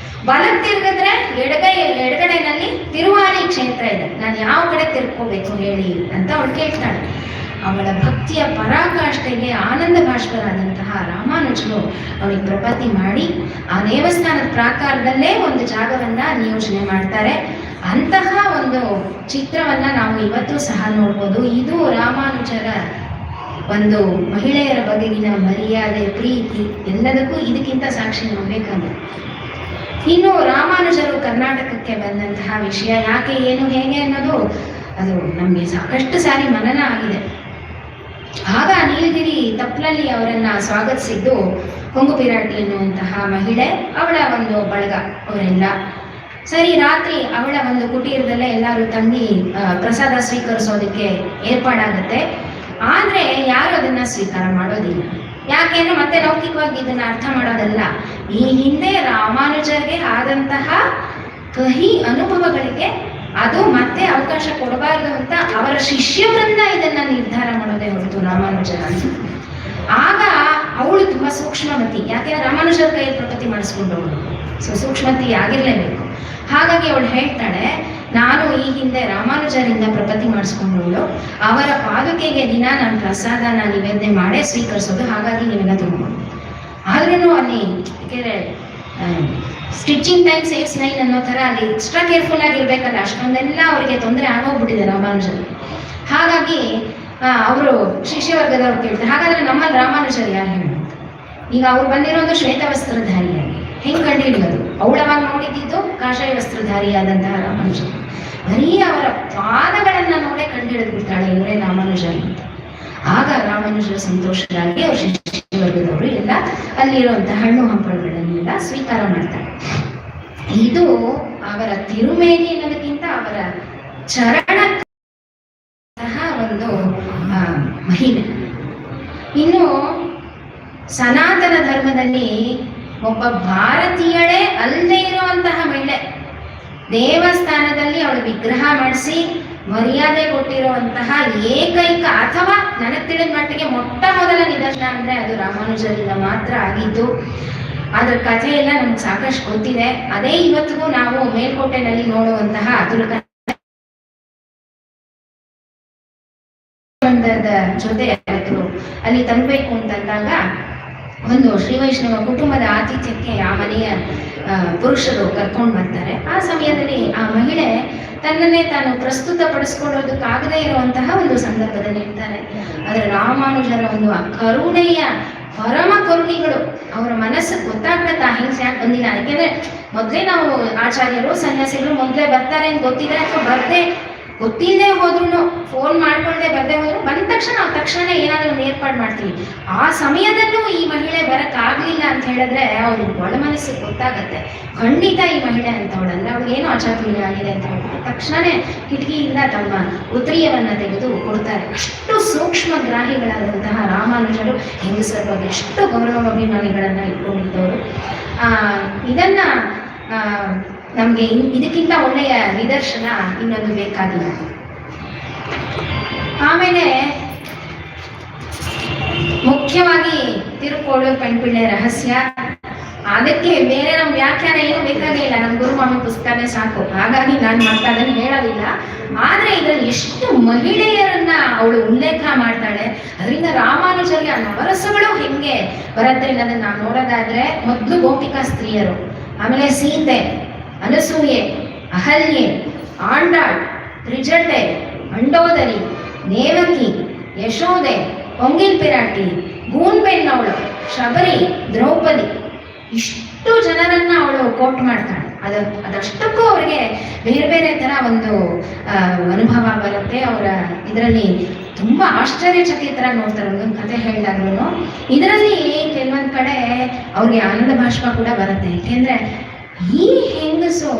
ಬಲಕ್ಕೆ ತಿರುಗಿದ್ರೆ ಎಡಗಡೆನಲ್ಲಿ ತಿರುವಾಲಿ ಕ್ಷೇತ್ರ ಇದೆ. ನಾನು ಯಾವ ಕಡೆ ತಿರ್ಕೋಬೇಕು ಹೇಳಿ ಅಂತ ಅವಳು ಕೇಳ್ತಾಳೆ. ಅವಳ ಭಕ್ತಿಯ ಪರಾಕಾಷ್ಠೆಗೆ ಆನಂದ ಭಾಷ್ಪರಾದಂತಹ ರಾಮಾನುಜರು ಅವಳಿಗೆ ಪ್ರಪತ್ತಿ ಮಾಡಿ ಆ ದೇವಸ್ಥಾನದ ಪ್ರಾಕಾರದಲ್ಲೇ ಒಂದು ಜಾಗವನ್ನ ನಿಯೋಜನೆ ಮಾಡ್ತಾರೆ. ಅಂತಹ ಒಂದು ಚಿತ್ರವನ್ನ ನಾವು ಇವತ್ತು ಸಹ ನೋಡ್ಬೋದು. ಇದು ರಾಮಾನುಜರ ಒಂದು ಮಹಿಳೆಯರ ಬಗೆಗಿನ ಮರ್ಯಾದೆ, ಪ್ರೀತಿ ಎಲ್ಲದಕ್ಕೂ ಇದಕ್ಕಿಂತ ಸಾಕ್ಷಿ ನೋಡ್ಬೇಕಂದ್ರೆ. ಇನ್ನು ರಾಮಾನುಜರು ಕರ್ನಾಟಕಕ್ಕೆ ಬಂದಂತಹ ವಿಷಯ ಯಾಕೆ, ಏನು, ಹೇಗೆ ಅನ್ನೋದು ಅದು ನಮಗೆ ಸಾಕಷ್ಟು ಸಾರಿ ಮನನ ಆಗಿದೆ. ಆಗ ನೀಲಗಿರಿ ತಪ್ಪಲಲ್ಲಿ ಅವರನ್ನ ಸ್ವಾಗತಿಸಿದ್ದು ಕೊಂಗು ಪಿರಾಟಿ ಎನ್ನುವಂತಹ ಮಹಿಳೆ, ಅವಳ ಒಂದು ಬಳಗ ಅವರೆಲ್ಲ. ಸರಿ, ರಾತ್ರಿ ಅವಳ ಒಂದು ಕುಟೀರದಲ್ಲೇ ಎಲ್ಲರೂ ತಂಗಿ ಪ್ರಸಾದ ಸ್ವೀಕರಿಸೋದಕ್ಕೆ ಏರ್ಪಾಡಾಗತ್ತೆ. ಆದ್ರೆ ಯಾರು ಅದನ್ನ ಸ್ವೀಕಾರ ಮಾಡೋದಿಲ್ಲ. ಯಾಕೆಂದ್ರೆ ಮತ್ತೆ ಲೌಕಿಕವಾಗಿ ಇದನ್ನ ಅರ್ಥ ಮಾಡೋದಲ್ಲ. ಈ ಹಿಂದೆ ರಾಮಾನುಜರಿಗೆ ಆದಂತಹ ಕಹಿ ಅನುಭವಗಳಿಗೆ ಅದು ಮತ್ತೆ ಅವಕಾಶ ಕೊಡಬಾರದು ಅಂತ ಅವರ ಶಿಷ್ಯವೃಂದ ಇದನ್ನ ನಿರ್ಧಾರ ಮಾಡೋದೇ ಹೊರತು ರಾಮಾನುಜರ. ಆಗ ಅವಳು ತುಂಬಾ ಸೂಕ್ಷ್ಮಮತಿ. ಯಾಕೆಂದ್ರೆ ರಾಮಾನುಜರ ಕೈಯಲ್ಲಿ ಪ್ರಪತಿ ಮಾಡಿಸ್ಕೊಂಡವಳು, ಸೂಕ್ಷ್ಮತಿ ಆಗಿರ್ಲೇಬೇಕು. ಹಾಗಾಗಿ ಅವಳು ಹೇಳ್ತಾಳೆ, ನಾನು ಈ ಹಿಂದೆ ರಾಮಾನುಜರಿಂದ ಪ್ರಪತಿ ಮಾಡಿಸ್ಕೊಂಡವಳು, ಅವರ ಪಾದುಕೆಗೆ ದಿನ ನಾನು ಪ್ರಸಾದನ ನಿವೇದನೆ ಮಾಡೇ ಸ್ವೀಕರಿಸೋದು, ಹಾಗಾಗಿ ನಿಮಗೆ ತಗೊಂಡು. ಆದ್ರೂ ಅಲ್ಲಿ ಯಾಕೆಂದ್ರೆ ಸ್ಟಿಚಿಂಗ್ ಟೈಮ್ ಸೇವ್ಸ್ 9 ಅನ್ನೋ ಥರ ಅಲ್ಲಿ ಎಕ್ಸ್ಟ್ರಾ ಕೇರ್ಫುಲ್ ಆಗಿರ್ಬೇಕಲ್ಲ, ಅಷ್ಟೊಂದೆಲ್ಲ ಅವರಿಗೆ ತೊಂದರೆ ಆಗೋಗ್ಬಿಟ್ಟಿದೆ ರಾಮಾನುಜರಿಗೆ. ಹಾಗಾಗಿ ಅವರು ಶಿಷ್ಯವರ್ಗದವ್ರು ಕೇಳ್ತಾರೆ, ಹಾಗಾದ್ರೆ ನಮ್ಮಲ್ಲಿ ರಾಮಾನುಜರು ಯಾರು ಹೇಳಿ? ಈಗ ಅವ್ರು ಬಂದಿರೋದು ಶ್ವೇತ ವಸ್ತ್ರಧಾರಿಯಾಗಿ, ಹೆಂಗ್ ಕಂಡು ಹಿಡಿಯೋದು? ಅವಳವಾಗ ನೋಡಿದ್ದು ಕಾಷಾಯ ವಸ್ತ್ರಧಾರಿಯಾದಂತಹ ರಾಮಾನುಜರು. ಬರೀ ಅವರ ಪಾದಗಳನ್ನ ನೋಡೇ ಕಂಡು ಹಿಡಿದು ಬಿಡ್ತಾಳೆ ಇವರೇ ರಾಮಾನುಜರು ಅಂತ. ಆಗ ರಾಮಾನುಜರು ಸಂತೋಷರಾಗಿ ಅವ್ರ ಶಿಷ್ಯವರ್ಗದವರು ಎಲ್ಲ ಅಲ್ಲಿರುವಂತಹ ಹಣ್ಣು ಹಂಪಲುಗಳನ್ನೆಲ್ಲ ಸ್ವೀಕಾರ ಮಾಡ್ತಾರೆ. ಇದು ಅವರ ತಿರುಮೇನಿ ಅನ್ನೋದಕ್ಕಿಂತ ಅವರ ಚರಣ ಸಹ ಒಂದು ಮಹಿಮೆ. ಇನ್ನು ಸನಾತನ ಧರ್ಮದಲ್ಲಿ ಒಬ್ಬ ಭಾರತೀಯಳೇ ಅಲ್ಲದೆ ಇರುವಂತಹ ಮಹಿಳೆ, ದೇವಸ್ಥಾನದಲ್ಲಿ ಅವಳು ವಿಗ್ರಹ ಮಾಡಿಸಿ ಮರ್ಯಾದೆ ಕೊಟ್ಟಿರುವಂತಹ ಏಕೈಕ, ಅಥವಾ ನನಗೆ ತಿಳಿದ ಮಟ್ಟಿಗೆ ಮೊಟ್ಟ ಮೊದಲ ನಿದರ್ಶನ ಅಂದ್ರೆ ಅದು ರಾಮಾನುಜರಿಂದ ಮಾತ್ರ ಆಗಿದ್ದು. ಅದ್ರ ಕಥೆ ಎಲ್ಲ ನಮ್ಗೆ ಸಾಕಷ್ಟು ಗೊತ್ತಿದೆ. ಅದೇ ಇವತ್ತಿಗೂ ನಾವು ಮೇಲ್ಕೋಟೆನಲ್ಲಿ ನೋಡುವಂತಹ ಅತುಲಕ ಜೊತೆ ಅಲ್ಲಿ ತರಬೇಕು ಅಂತಂದಾಗ ಒಂದು ಶ್ರೀ ವೈಷ್ಣವ ಕುಟುಂಬದ ಆತಿಥ್ಯಕ್ಕೆ ಆ ಮನೆಯ ಪುರುಷರು ಕರ್ಕೊಂಡು ಬರ್ತಾರೆ. ಆ ಸಮಯದಲ್ಲಿ ಆ ಮಹಿಳೆ ತನ್ನನ್ನೇ ತಾನು ಪ್ರಸ್ತುತಪಡಿಸ್ಕೊಳ್ಳೋದಕ್ಕಾಗದೇ ಇರುವಂತಹ ಒಂದು ಸಂದರ್ಭದಲ್ಲಿ ಇರ್ತಾರೆ. ಆದರೆ ರಾಮಾನುಜರ ಒಂದು ಕರುಣೆಯ ಪರಮ ಕರುಣಿಗಳು, ಅವರ ಮನಸ್ಸು ಗೊತ್ತಾಗ್ತಾ ಹಿಂಸೆ ಯಾಕೆ ಬಂದಿಲ್ಲ. ಯಾಕೆಂದ್ರೆ ಮೊದಲೇ ನಾವು ಆಚಾರ್ಯರು ಸನ್ಯಾಸಿಗಳು ಮೊದಲೇ ಬರ್ತಾರೆ ಅಂತ ಗೊತ್ತಿದೆ, ಅಥವಾ ಬರ್ದೇ ಗೊತ್ತಿಲ್ಲದೆ ಹೋದ್ರು, ಫೋನ್ ಮಾಡ್ಕೊಳ್ದೆ ಬರ್ದೇ ಹೋದ್ರು, ಬಂದ ತಕ್ಷಣ ನಾವು ತಕ್ಷಣ ಏನಾದರೂ ಒಂದು ಏರ್ಪಾಡು ಮಾಡ್ತೀವಿ. ಆ ಸಮಯದಲ್ಲೂ ಈ ಮಹಿಳೆ ಬರಕ್ಕಾಗ್ಲಿಲ್ಲ ಅಂತ ಹೇಳಿದ್ರೆ ಅವ್ರಿಗೆ ಒಳ ಮನಸ್ಸಿಗೆ ಗೊತ್ತಾಗತ್ತೆ, ಖಂಡಿತ ಈ ಮಹಿಳೆ ಅಂತವಳಲ್ಲ, ಅವ್ಳಿಗೇನು ಅಚಾತುರ್ಯ ಆಗಿದೆ ಅಂತ ಹೇಳ್ಬಿಟ್ಟು ತಕ್ಷಣನೇ ಕಿಟಕಿಯಿಂದ ತಮ್ಮ ಉತ್ತರೀಯವನ್ನ ತೆಗೆದು ಕೊಡ್ತಾರೆ. ಅಷ್ಟು ಸೂಕ್ಷ್ಮ ಗ್ರಾಹಿಗಳಾದಂತಹ ರಾಮಾನುಜರು ಹೆಂಗಸರ ಬಗ್ಗೆ ಎಷ್ಟು ಗೌರವ ಅಭಿಮಾನಿಗಳನ್ನ ಇಟ್ಕೊಂಡಿದ್ದವರು. ಇದನ್ನ ನಮ್ಗೆ ಇದಕ್ಕಿಂತ ಒಳ್ಳೆಯ ನಿದರ್ಶನ ಇನ್ನೊಂದು ಬೇಕಾಗಿಲ್ಲ. ಆಮೇಲೆ ಮುಖ್ಯವಾಗಿ ತಿರುಕೋಡು ಪೆಣ್ಪಿಳ್ಳೆ ರಹಸ್ಯ, ಅದಕ್ಕೆ ಬೇರೆ ನಮ್ ವ್ಯಾಖ್ಯಾನ ಏನು ಬೇಕಾಗಿಲ್ಲ, ನಮ್ಮ ಗುರುಮಾಮಿ ಪುಸ್ತಕನೇ ಸಾಕು. ಹಾಗಾಗಿ ನಾನು ಮತ್ತೆ ಅದನ್ನು ಹೇಳೋದಿಲ್ಲ. ಆದ್ರೆ ಇದ್ರಲ್ಲಿ ಎಷ್ಟು ಮಹಿಳೆಯರನ್ನ ಅವಳು ಉಲ್ಲೇಖ ಮಾಡ್ತಾಳೆ. ಅದರಿಂದ ರಾಮಾನುಜರಿಗೆ ಆ ನವರಸಗಳು ಹೆಂಗೆ ಬರುತ್ತೆ ಅನ್ನೋದನ್ನ ನಾವು ನೋಡೋದಾದ್ರೆ, ಮೊದಲು ಗೋಪಿಕಾ ಸ್ತ್ರೀಯರು, ಆಮೇಲೆ ಸೀತೆ, ಅನಸೂಯೆ, ಅಹಲ್ಯೆ, ಆಂಡಾಳ್, ತ್ರಿಜಟೆ, ಮಂಡೋದರಿ, ದೇವಕಿ, ಯಶೋದೆ, ಕೊಂಗಿಲ್ ಪಿರಾಟಿ, ಗೂನ್ಬೆನ್ನವಳು, ಶಬರಿ, ದ್ರೌಪದಿ, ಇಷ್ಟು ಜನರನ್ನ ಅವಳು ಕೋಟ್ ಮಾಡ್ತಾಳೆ. ಅದಷ್ಟಕ್ಕೂ ಅವರಿಗೆ ಬೇರೆ ಬೇರೆ ತರ ಒಂದು ಅನುಭವ ಬರುತ್ತೆ. ಅವರ ಇದರಲ್ಲಿ ತುಂಬಾ ಆಶ್ಚರ್ಯಚಕಿತರ ನೋಡ್ತಾರೆ. ಒಂದೊಂದು ಕತೆ ಹೇಳಿದಾಗ್ರು ಇದರಲ್ಲಿ ಕೆಲವೊಂದ್ ಕಡೆ ಅವ್ರಿಗೆ ಆನಂದ ಭಾಷ್ಪ ಕೂಡ ಬರುತ್ತೆ. ಯಾಕೆಂದ್ರೆ ಈ ಹೆಂಗಸು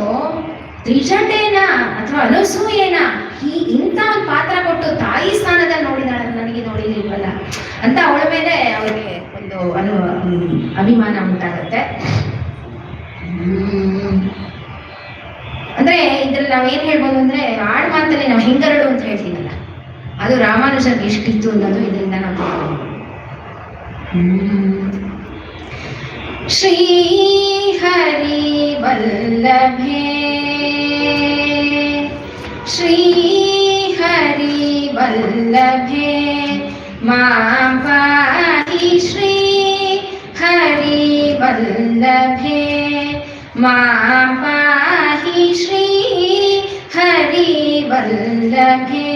ತ್ರಿಜಟೇನ ಅಥವಾ ಅನಸೂಯೇನ ಇಂಥ ಒಂದು ಪಾತ್ರ ಕೊಟ್ಟು ತಾಯಿ ಸ್ಥಾನದಲ್ಲಿ ನೋಡಿದಾಳೆ, ನನಗೆ ನೋಡಿಲಿಲ್ವಲ್ಲ ಅಂತ ಅವಳ ಮೇಲೆ ಅವರಿಗೆ ಒಂದು ಅಭಿಮಾನ ಉಂಟಾಗುತ್ತೆ. ಅಂದ್ರೆ ಇದ್ರಲ್ಲಿ ನಾವೇನ್ ಹೇಳ್ಬೋದು ಅಂದ್ರೆ, ಆಡ್ ಮಾತಲ್ಲಿ ನಾವು ಹೆಂಗರಡು ಅಂತ ಹೇಳ್ತೀವಲ್ಲ, ಅದು ರಾಮಾನುಜರ್ಗೆ ಎಷ್ಟಿತ್ತು ಅನ್ನೋದು ಇದರಿಂದ ನಾವು ಶ್ರೀ ಹರಿ ವಲ್ಲಭೆ ಶ್ರೀ ಹರಿ ವಲ್ಲಭೆ ಮಾಂ ಪಾಹಿ ಶ್ರೀ ಹರಿ ವಲ್ಲಭೆ ಮಾಂ ಪಾಹಿ ಶ್ರೀ ಹರಿ ವಲ್ಲಭೆ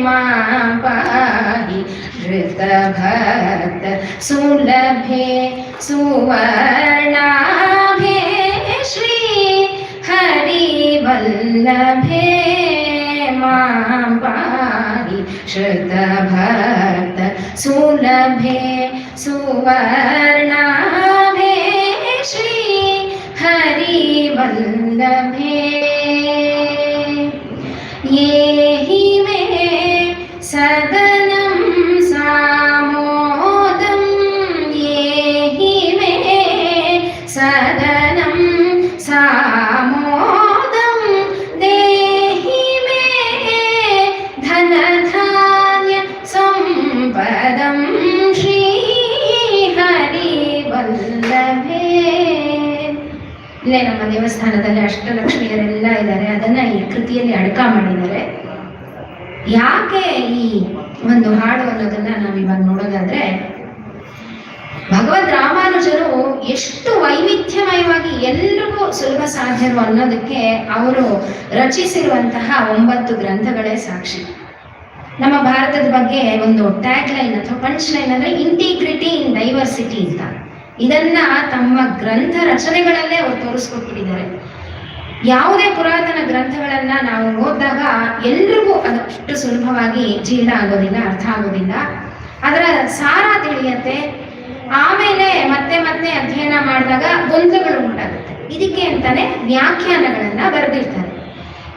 ಮಾಂ ಪಾಹಿ ಧೃತ ಭಕ್ತ ಸುಲಭೆ ಸುವರ್ಣಾಭೆ ವಲ್ಲಭೆ ಮಾಂ ಪಾಹಿ ಶ್ರುತಭಕ್ತ ಸುಲಭೆ ಸುವರ್ಣಾಭೆ ಶ್ರೀ ಹರಿ ವಲ್ಲಭೆ ಯೇಹಿ ಮೇ ಸದನಂ ಸಾಮೋದಂ ಯೇಹಿ ಮೇ ಸದನಂ ಸಾಮೋದಂ ದೇಹಿ ಮೇ ಧನಧಾನ್ಯ ಸಂಪದಂ ಶ್ರೀ ಹರಿ ವಲ್ಲಭೆ. ಇಲ್ಲೇ ನಮ್ಮ ದೇವಸ್ಥಾನದಲ್ಲಿ ಅಷ್ಟಲಕ್ಷ್ಮಿಯರೆಲ್ಲ ಇದ್ದಾರೆ, ಅದನ್ನ ಈ ಕೃತಿಯಲ್ಲಿ ಅಡಕ ಮಾಡಿದ್ದಾರೆ. ಯಾಕೆ ಈ ಒಂದು ಹಾಡು ಅನ್ನೋದನ್ನ ನಾವಿವಾಗ ನೋಡೋದಾದ್ರೆ, ಭಗವದ್ ರಾಮಾನುಜರು ಎಷ್ಟು ವೈವಿಧ್ಯಮಯವಾಗಿ ಎಲ್ರಿಗೂ ಸುಲಭ ಸಾಧ್ಯರು ಅನ್ನೋದಕ್ಕೆ ಅವರು ರಚಿಸಿರುವಂತಹ 9 ಗ್ರಂಥಗಳೇ ಸಾಕ್ಷಿ. ನಮ್ಮ ಭಾರತದ ಬಗ್ಗೆ ಒಂದು ಟ್ಯಾಗ್ ಲೈನ್ ಅಥವಾ ಪಂಚ್ ಲೈನ್ ಅಂದ್ರೆ ಇಂಟಿಗ್ರಿಟಿ ಇನ್ ಡೈವರ್ಸಿಟಿ ಅಂತ. ಇದನ್ನ ತಮ್ಮ ಗ್ರಂಥ ರಚನೆಗಳಲ್ಲೇ ಅವರು ತೋರಿಸ್ಕೊಟ್ಬಿಟ್ಟಿದ್ದಾರೆ. ಯಾವುದೇ ಪುರಾತನ ಗ್ರಂಥಗಳನ್ನ ನಾವು ಓದಿದಾಗ ಎಲ್ರಿಗೂ ಅದಷ್ಟು ಸುಲಭವಾಗಿ ಜೀರ್ಣ ಆಗೋದಿಲ್ಲ, ಅರ್ಥ ಆಗೋದಿಲ್ಲ, ಅದರ ಸಾರ ತಿಳಿಯತ್ತೆ. ಆಮೇಲೆ ಮತ್ತೆ ಮತ್ತೆ ಅಧ್ಯಯನ ಮಾಡಿದಾಗ ಗೊಂದಲಗಳು ಉಂಟಾಗುತ್ತೆ. ಇದಕ್ಕೆ ಅಂತಾನೆ ವ್ಯಾಖ್ಯಾನಗಳನ್ನ ಬರೆದಿರ್ತಾರೆ.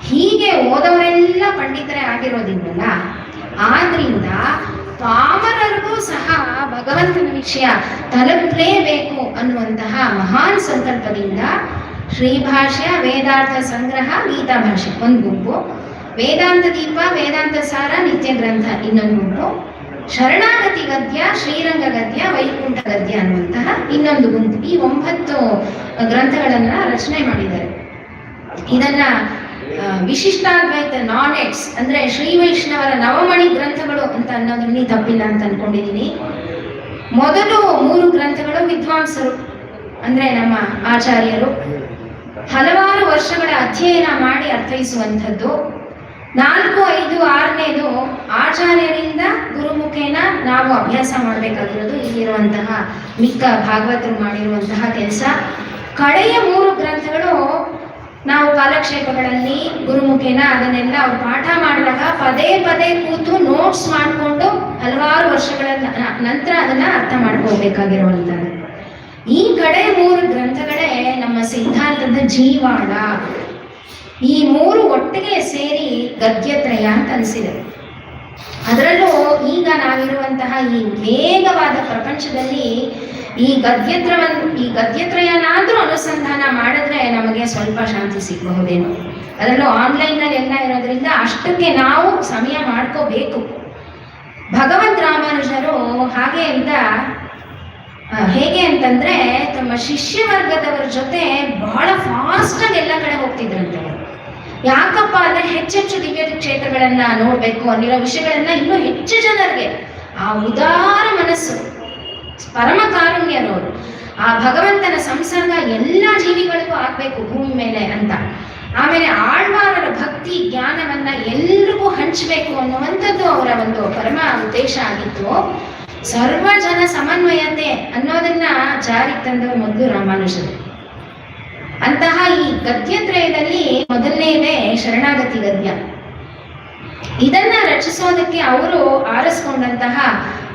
ಹೀಗೆ ಓದವರೆಲ್ಲ ಪಂಡಿತರೇ ಆಗಿರೋದಿಲ್ಲ, ಆದ್ರಿಂದ ಪಾಮರರಿಗೂ ಸಹ ಭಗವಂತನ ವಿಷಯ ತಲುಪಲೇಬೇಕು ಅನ್ನುವಂತಹ ಮಹಾನ್ ಸಂಕಲ್ಪದಿಂದ ಶ್ರೀಭಾಷ್ಯ, ವೇದಾರ್ಥ ಸಂಗ್ರಹ, ಗೀತಾ ಭಾಷ್ಯ ಒಂದು ಗುಂಪು, ವೇದಾಂತ ದೀಪ, ವೇದಾಂತ ಸಾರ, ನಿತ್ಯ ಗ್ರಂಥ ಇನ್ನೊಂದು ಗುಂಪು, ಶರಣಾಗತಿ ಗದ್ಯ, ಶ್ರೀರಂಗ ಗದ್ಯ, ವೈಕುಂಠ ಗದ್ಯ ಅನ್ನುವಂತಹ ಇನ್ನೊಂದು ಗುಂಪು. ಈ 9 ಗ್ರಂಥಗಳನ್ನ ರಚನೆ ಮಾಡಿದ್ದಾರೆ. ಇದನ್ನ ವಿಶಿಷ್ಟಾದ್ವೈತ ನಾನೆಟ್ಸ್ ಅಂದ್ರೆ ಶ್ರೀ ವೈಷ್ಣವರ ನವಮಣಿ ಗ್ರಂಥಗಳು ಅಂತ ಅನ್ನೋದ್ರಲ್ಲಿ ತಪ್ಪಿಲ್ಲ ಅಂತ ಅನ್ಕೊಂಡಿದ್ದೀನಿ. ಮೊದಲು 3 ಗ್ರಂಥಗಳು ವಿದ್ವಾಂಸರು ಅಂದ್ರೆ ನಮ್ಮ ಆಚಾರ್ಯರು ಹಲವಾರು ವರ್ಷಗಳ ಅಧ್ಯಯನ ಮಾಡಿ ಅರ್ಥೈಸುವಂಥದ್ದು. 4, 5, 6ನೇದು ಆಚಾರ್ಯರಿಂದ ಗುರುಮುಖೇನ ನಾವು ಅಭ್ಯಾಸ ಮಾಡಬೇಕಾಗಿರೋದು. ಇಲ್ಲಿರುವಂತಹ ಮಿಕ್ಕ ಭಾಗವತರು ಮಾಡಿರುವಂತಹ ಕೆಲಸ. ಕಡೆಯ 3 ಗ್ರಂಥಗಳು ನಾವು ಕಾಲಕ್ಷೇಪಗಳಲ್ಲಿ ಗುರುಮುಖೇನ ಅದನ್ನೆಲ್ಲ ಅವ್ರು ಪಾಠ ಮಾಡಿದಾಗ ಪದೇ ಪದೇ ಕೂತು ನೋಟ್ಸ್ ಮಾಡಿಕೊಂಡು ಹಲವಾರು ವರ್ಷಗಳ ನಂತರ ಅದನ್ನ ಅರ್ಥ ಮಾಡ್ಕೋಬೇಕಾಗಿರುವಂಥದ್ದು. ಈ ಕಡೆ 3 ಗ್ರಂಥಗಳೇ ನಮ್ಮ ಸಿದ್ಧಾಂತದ ಜೀವಾಳ. ಈ 3 ಒಟ್ಟಿಗೆ ಸೇರಿ ಗದ್ಯತ್ರಯ ಅಂತ ಅನಿಸಿದೆ. ಅದರಲ್ಲೂ ಈಗ ನಾವಿರುವಂತಹ ಈ ವೇಗವಾದ ಪ್ರಪಂಚದಲ್ಲಿ ಈ ಗದ್ಯತ್ರಯನಾದ್ರೂ ಅನುಸಂಧಾನ ಮಾಡಿದ್ರೆ ನಮಗೆ ಸ್ವಲ್ಪ ಶಾಂತಿ ಸಿಗಬಹುದೇನೋ. ಅದರಲ್ಲೂ ಆನ್ಲೈನ್ನಲ್ಲಿ ಎಲ್ಲ ಇರೋದ್ರಿಂದ ಅಷ್ಟಕ್ಕೆ ನಾವು ಸಮಯ ಮಾಡ್ಕೋಬೇಕು. ಭಗವಂತ ರಾಮಾನುಜರು ಹೇಗೆ ಅಂತಂದ್ರೆ ತಮ್ಮ ಶಿಷ್ಯ ವರ್ಗದವರ ಜೊತೆ ಬಹಳ ಫಾಸ್ಟ್ ಆಗಿ ಎಲ್ಲ ಕಡೆ ಹೋಗ್ತಿದ್ರಂತೆ. ಯಾಕಪ್ಪ ಅಂದ್ರೆ ಹೆಚ್ಚೆಚ್ಚು ದಿವ್ಯ ಕ್ಷೇತ್ರಗಳನ್ನ ನೋಡ್ಬೇಕು, ಅಲ್ಲಿರೋ ವಿಷಯಗಳನ್ನ ಇನ್ನೂ ಹೆಚ್ಚು ಜನರಿಗೆ, ಆ ಉದಾರ ಮನಸ್ಸು, ಪರಮ ಕಾರುಣ್ಯರವರು, ಆ ಭಗವಂತನ ಸಂಸರ್ಗ ಎಲ್ಲ ಜೀವಿಗಳಿಗೂ ಆಗ್ಬೇಕು ಭೂಮಿ ಮೇಲೆ ಅಂತ. ಆಮೇಲೆ ಆಳ್ವಾರರ ಭಕ್ತಿ ಜ್ಞಾನವನ್ನ ಎಲ್ರಿಗೂ ಹಂಚಬೇಕು ಅನ್ನುವಂಥದ್ದು ಅವರ ಒಂದು ಪರಮ ಉದ್ದೇಶ ಆಗಿತ್ತು. ಸರ್ವ ಜನ ಸಮನ್ವಯತೆ ಅನ್ನೋದನ್ನ ಜಾರಿಗೆ ತಂದವರು ಮೊದಲು ರಾಮಾನುಜರು. ಅಂತಹ ಈ ಗದ್ಯತ್ರಯದಲ್ಲಿ ಮೊದಲನೇದೇ ಶರಣಾಗತಿ ಗದ್ಯ. ಇದನ್ನ ರಚಿಸೋದಕ್ಕೆ ಅವರು ಆರಿಸ್ಕೊಂಡಂತಹ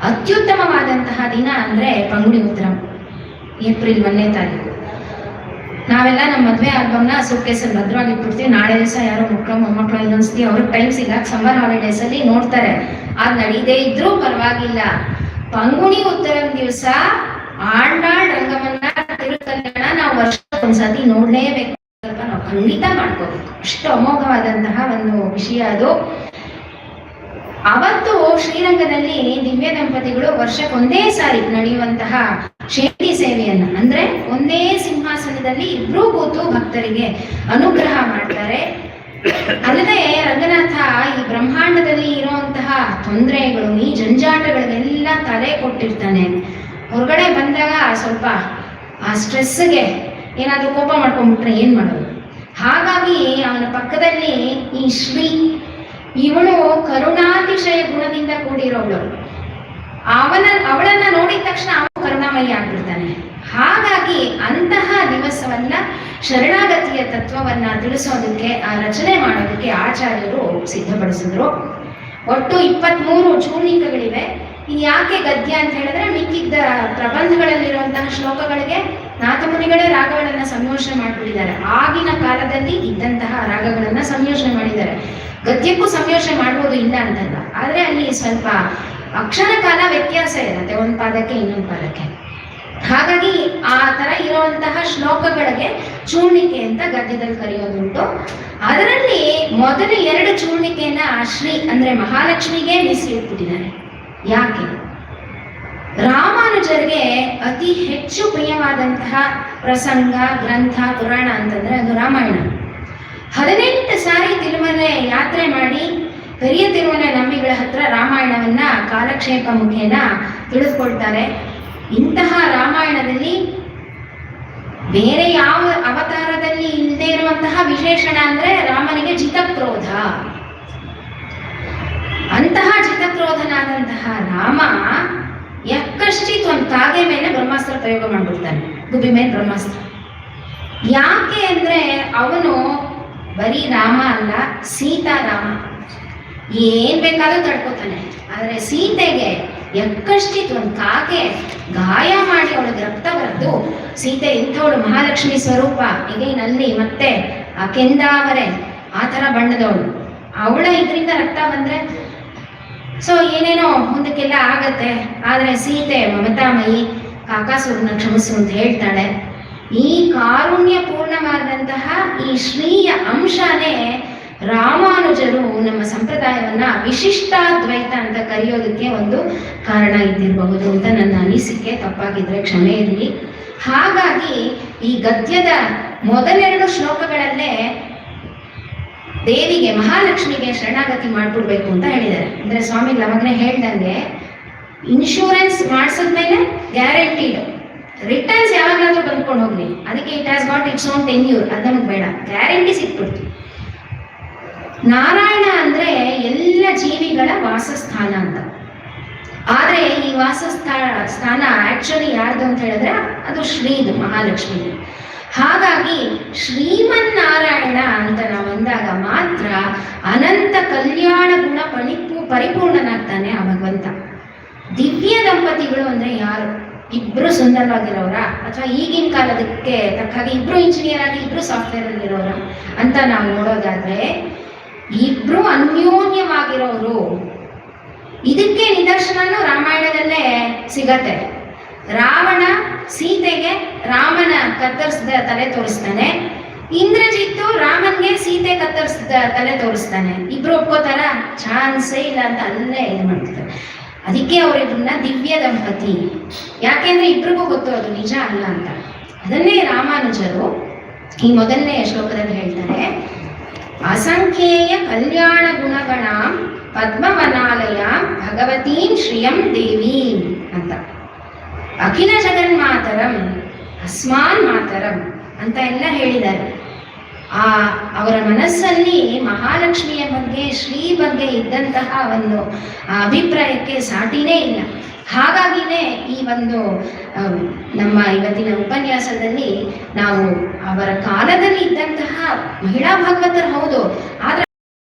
ಅತ್ಯುತ್ತಮವಾದಂತಹ ದಿನ ಅಂದ್ರೆ ಪಂಗುಡಿ ಉತ್ತರ, ಏಪ್ರಿಲ್ 1ನೇ ತಾರೀಕು. ನಾವೆಲ್ಲ ನಮ್ಮ ಮದುವೆ ಆಲ್ಬಮ್ನ ಸೂಟ್ಕೇಸಲ್ಲಿ ಭದ್ರವಾಗಿ ಇಟ್ಬಿಡ್ತೀವಿ. ನಾಳೆ ದಿವಸ ಯಾರೋ ಮಕ್ಕಳು ಮೊಮ್ಮಕ್ಕಳು ಇನ್ನೊಂದ್ಸತಿ ಅವ್ರಿಗೆ ಟೈಮ್ ಸಿಗಾಕ ಸಮ್ಮರ್ ಹಾಲಿಡೇಸ್ ಅಲ್ಲಿ ನೋಡ್ತಾರೆ. ಅದ್ ನಡೀದೇ ಇದ್ರೂ ಪರವಾಗಿಲ್ಲ, ಪಂಗುಣಿ ಉತ್ತರಂ ದಿವಸ ಆಂಡಾಳ್ ರಂಗವನ್ನ ತಿರುಕಲ್ಯಾಣ ನಾವು ವರ್ಷಕ್ಕೊಂದ್ಸತಿ ನೋಡ್ಲೇಬೇಕು. ನಾವು ಖಂಡಿತ ಮಾಡ್ಕೋಬೇಕು. ಅಷ್ಟು ಅಮೋಘವಾದಂತಹ ಒಂದು ವಿಷಯ ಅದು. ಅವತ್ತು ಶ್ರೀರಂಗದಲ್ಲಿ ದಿವ್ಯ ದಂಪತಿಗಳು ವರ್ಷಕ್ಕೊಂದೇ ಸಾರಿ ನಡೆಯುವಂತಹ ಶೇಡಿ ಸೇವೆಯನ್ನ, ಅಂದ್ರೆ ಒಂದೇ ಸಿಂಹಾಸನದಲ್ಲಿ ಇಬ್ರೂ ಕೂತು ಭಕ್ತರಿಗೆ ಅನುಗ್ರಹ ಮಾಡ್ತಾರೆ. ಅಲ್ಲದೆ ರಂಗನಾಥ ಈ ಬ್ರಹ್ಮಾಂಡದಲ್ಲಿ ಇರುವಂತಹ ತೊಂದರೆಗಳು, ಈ ಜಂಜಾಟಗಳಿಗೆಲ್ಲ ತಲೆ ಕೊಟ್ಟಿರ್ತಾನೆ. ಹೊರಗಡೆ ಬಂದಾಗ ಸ್ವಲ್ಪ ಆ ಸ್ಟ್ರೆಸ್ಗೆ ಏನಾದ್ರೂ ಕೋಪ ಮಾಡ್ಕೊಂಡ್ಬಿಟ್ರೆ ಏನ್ ಮಾಡೋದು? ಹಾಗಾಗಿ ಅವನ ಪಕ್ಕದಲ್ಲಿ ಈ ಶ್ರೀ, ಇವಳು ಕರುಣಾತಿಶಯ ಗುಣದಿಂದ ಕೂಡಿರೋವಳು. ಅವಳನ್ನ ನೋಡಿದ ತಕ್ಷಣ ಅವನು ಕರುಣಾಮಯಿ ಆಗ್ಬಿಡ್ತಾನೆ. ಹಾಗಾಗಿ ಹಾಗಾಗಿ ಅಂತಹ ದಿವಸವನ್ನ ಶರಣಾಗತಿಯ ತತ್ವವನ್ನ ತಿಳಿಸೋದಕ್ಕೆ ಆ ರಚನೆ ಮಾಡೋದಕ್ಕೆ ಆಚಾರ್ಯರು ಸಿದ್ಧಪಡಿಸಿದ್ರು. ಒಟ್ಟು 23 ಚೂರ್ಣಿಕೆಗಳಿವೆ. ಇದು ಯಾಕೆ ಗದ್ಯ ಅಂತ ಹೇಳಿದ್ರೆ ಮಿಕ್ಕಿದ್ದ ಪ್ರಬಂಧಗಳಲ್ಲಿರುವಂತಹ ಶ್ಲೋಕಗಳಿಗೆ ನಾಥಮುನಿಗಳೇ ರಾಗಗಳನ್ನ ಸಂಯೋಜನೆ ಮಾಡಿಬಿಟ್ಟಿದ್ದಾರೆ. ಆಗಿನ ಕಾಲದಲ್ಲಿ ಇದ್ದಂತಹ ರಾಗಗಳನ್ನ ಸಂಯೋಜನೆ ಮಾಡಿದ್ದಾರೆ. ಗದ್ಯಕ್ಕೂ ಸಂಯೋಜನೆ ಮಾಡ್ಬೋದು, ಇಲ್ಲ ಅಂತಲ್ಲ, ಆದ್ರೆ ಅಲ್ಲಿ ಸ್ವಲ್ಪ ಅಕ್ಷರ ಕಾಲ ವ್ಯತ್ಯಾಸ ಇರುತ್ತೆ ಒಂದು ಪಾದಕ್ಕೆ ಇನ್ನೊಂದು ಪಾದಕ್ಕೆ. ಹಾಗಾಗಿ ಆ ತರ ಇರುವಂತಹ ಶ್ಲೋಕಗಳಿಗೆ ಚೂರ್ಣಿಕೆ ಅಂತ ಗದ್ಯದಲ್ಲಿ ಕರೆಯೋದುಂಟು. ಅದರಲ್ಲಿ ಮೊದಲ 2 ಚೂರ್ಣಿಕೆಯನ್ನ ಶ್ರೀ ಅಂದ್ರೆ ಮಹಾಲಕ್ಷ್ಮಿಗೆ ಮೀಸಲಿಟ್ಬಿಟ್ಟಿದ್ದಾರೆ. ಯಾಕೆ? ರಾಮಾನುಜರಿಗೆ ಅತಿ ಹೆಚ್ಚು ಪ್ರಿಯವಾದಂತಹ ಪ್ರಸಂಗ, ಗ್ರಂಥ, ಪುರಾಣ ಅಂತಂದ್ರೆ ಅದು ರಾಮಾಯಣ. 18 ಸಾರಿ ತಿರುಮಲೆ ಯಾತ್ರೆ ಮಾಡಿ ಪೆರಿಯ ತಿರುಮಲೆ ನಂಬಿಗಳ ಹತ್ರ ರಾಮಾಯಣವನ್ನ ಕಾಲಕ್ಷೇಪ ಮುಖೇನ ತಿಳಿದುಕೊಳ್ತಾರೆ. ಇಂತಹ ರಾಮಾಯಣದಲ್ಲಿ ಬೇರೆ ಯಾವ ಅವತಾರದಲ್ಲಿ ಇಲ್ಲದೆ ಇರುವಂತಹ ವಿಶೇಷಣ ಅಂದ್ರೆ ರಾಮನಿಗೆ ಜಿತಕ್ರೋಧ. ಅಂತಹ ಜಿತಕ್ರೋಧನಾದಂತಹ ರಾಮ ಯಕ್ಕಶ್ಚಿತ್ ಒಂದು ಕಾಗೆ ಮೇಲೆ ಬ್ರಹ್ಮಾಸ್ತ್ರ ಪ್ರಯೋಗ ಮಾಡ್ಬಿಡ್ತಾನೆ, ಗುಬ್ಬಿ ಮೇಲೆ ಬ್ರಹ್ಮಾಸ್ತ್ರ. ಯಾಕೆ ಅಂದ್ರೆ ಅವನು ಬರೀ ರಾಮ ಅಲ್ಲ, ಸೀತಾರಾಮ. ಏನ್ ಬೇಕಾದ್ರೂ ತಡ್ಕೋತಾನೆ. ಆದ್ರೆ ಸೀತೆಗೆ ಯಕ್ಕಶ್ಚಿತ್ ಒಂದು ಕಾಗೆ ಗಾಯ ಮಾಡಿ ಅವಳಿಗೆ ರಕ್ತ ಬರೆದು, ಸೀತೆ ಇಂಥವಳು ಮಹಾಲಕ್ಷ್ಮಿ ಸ್ವರೂಪ, ಈಗೇನಲ್ಲಿ ಮತ್ತೆ ಆ ಕೆಂದಾವರೆ ಆ ಥರ ಬಣ್ಣದವಳು, ಅವಳ ಇದರಿಂದ ರಕ್ತ ಬಂದ್ರೆ ಸೊ ಏನೇನೋ ಮುಂದಕ್ಕೆಲ್ಲ ಆಗತ್ತೆ. ಆದ್ರೆ ಸೀತೆ ಮಮತಾಮಯಿ, ಕಾಕಾಸುರನ ಕ್ಷಮಿಸು ಅಂತ ಹೇಳ್ತಾಳೆ. ಈ ಕಾರುಣ್ಯ ಪೂರ್ಣವಾದಂತಹ ಈ ಶ್ರೀಯ ಅಂಶನೇ ರಾಮಾನುಜರು ನಮ್ಮ ಸಂಪ್ರದಾಯವನ್ನ ವಿಶಿಷ್ಟಾದ್ವೈತ ಅಂತ ಕರೆಯೋದಕ್ಕೆ ಒಂದು ಕಾರಣ ಇದ್ದಿರಬಹುದು ಅಂತ ನನ್ನ ಅನಿಸಿಕೆ. ತಪ್ಪಾಗಿದ್ರೆ ಕ್ಷಮೆ ಇರಲಿ. ಹಾಗಾಗಿ ಈ ಗದ್ಯದ ಮೊದಲೆರಡು ಶ್ಲೋಕಗಳಲ್ಲೇ ದೇವಿಗೆ ಮಹಾಲಕ್ಷ್ಮಿಗೆ ಶರಣಾಗತಿ ಮಾಡ್ಬಿಡ್ಬೇಕು ಅಂತ ಹೇಳಿದ್ದಾರೆ. ಅಂದ್ರೆ ಸ್ವಾಮಿಗಳು ಅವಾಗಲೇ ಹೇಳ್ದಂಗೆ ಇನ್ಶೂರೆನ್ಸ್ ಮಾಡಿಸಿದ್ಮೇಲೆ ಗ್ಯಾರಂಟಿಡ್ ರಿಟರ್ನ್ಸ್ ಯಾವಾಗಲಾದ್ರೂ ಬಂದ್ಕೊಂಡು ಹೋಗ್ಲಿ, ಅದಕ್ಕೆ it has got its own tenure, ಅದು ನಮ್ಗೆ ಬೇಡ, ಗ್ಯಾರಂಟಿ ಸಿಕ್ಬಿಡ್ತು. ನಾರಾಯಣ ಅಂದ್ರೆ ಎಲ್ಲ ಜೀವಿಗಳ ವಾಸಸ್ಥಾನ ಅಂತ. ಆದ್ರೆ ಈ ವಾಸಸ್ಥಾನ ಆಕ್ಚುಲಿ ಯಾರ್ದು ಅಂತ ಹೇಳಿದ್ರೆ ಅದು ಶ್ರೀದು, ಮಹಾಲಕ್ಷ್ಮಿ. ಹಾಗಾಗಿ ಶ್ರೀಮನ್ನಾರಾಯಣ ಅಂತ ನಾವು ಅಂದಾಗ ಮಾತ್ರ ಅನಂತ ಕಲ್ಯಾಣ ಗುಣ ಪರಿಪೂರ್ಣನಾಗ್ತಾನೆ ಆ ಭಗವಂತ. ದಿವ್ಯ ದಂಪತಿಗಳು ಅಂದ್ರೆ ಯಾರು? ಇಬ್ರು ಸುಂದರವಾಗಿರೋರ, ಅಥವಾ ಈಗಿನ ಕಾಲದಕ್ಕೆ ತಕ್ಕ ಹಾಗೆ ಇಬ್ರು ಇಂಜಿನಿಯರ್ ಆಗಿ ಇಬ್ರು ಸಾಫ್ಟ್ವೇರ್ ಅಲ್ಲಿರೋರ ಅಂತ ನಾವು ನೋಡೋದಾದ್ರೆ ಇಬ್ರು ಅನ್ಯೋನ್ಯವಾಗಿರೋರು. ಇದಕ್ಕೆ ನಿದರ್ಶನನೂ ರಾಮಾಯಣದಲ್ಲೇ ಸಿಗತ್ತೆ. ರಾವಣ ಸೀತೆಗೆ ರಾಮನ ಕತ್ತರಿಸಿದ ತಲೆ ತೋರಿಸ್ತಾನೆ, ಇಂದ್ರಜಿತ್ತು ರಾಮನ್ಗೆ ಸೀತೆ ಕತ್ತರಿಸಿದ ತಲೆ ತೋರಿಸ್ತಾನೆ. ಇಬ್ರು ಒಪ್ಕೋತಾರ? ಚಾನ್ಸೇ ಇಲ್ಲ ಅಂತ ಅಲ್ಲೇ ಇದು ಮಾಡ್ತಾರೆ. ಅದಕ್ಕೆ ಅವರಿಬ್ಬರನ್ನ ದಿವ್ಯ ದಂಪತಿ. ಯಾಕೆಂದ್ರೆ ಇಬ್ರಿಗೂ ಗೊತ್ತು ಅದು ನಿಜ ಅಲ್ಲ ಅಂತ. ಅದನ್ನೇ ರಾಮಾನುಜರು ಈ ಮೊದಲನೇ ಶ್ಲೋಕದಲ್ಲಿ ಹೇಳ್ತಾರೆ, ಅಸಂಖ್ಯೇಯ ಕಲ್ಯಾಣ ಗುಣಗಣಾಂ ಪದ್ಮವನಾಲಯ ಭಗವತೀಂ ಶ್ರಿಯಂ ದೇವೀಂ ಅಂತ. ಅಖಿಲ ಜಗನ್ಮಾತರಂ ಅಸ್ಮಾನ್ ಮಾತರಂ ಅಂತ ಎಲ್ಲ ಹೇಳಿದ್ದಾರೆ. ಅವರ ಮನಸ್ಸಲ್ಲಿ ಮಹಾಲಕ್ಷ್ಮಿಯ ಬಗ್ಗೆ, ಶ್ರೀ ಬಗ್ಗೆ ಇದ್ದಂತಹ ಒಂದು ಅಭಿಪ್ರಾಯಕ್ಕೆ ಸಾಟಿನೇ ಇಲ್ಲ. ಹಾಗಾಗಿನೇ ಈ ಒಂದು ನಮ್ಮ ಇವತ್ತಿನ ಉಪನ್ಯಾಸದಲ್ಲಿ ನಾವು ಅವರ ಕಾಲದಲ್ಲಿ ಇದ್ದಂತಹ ಮಹಿಳಾ ಭಾಗವತರು ಹೌದು, ಆದ್ರೆ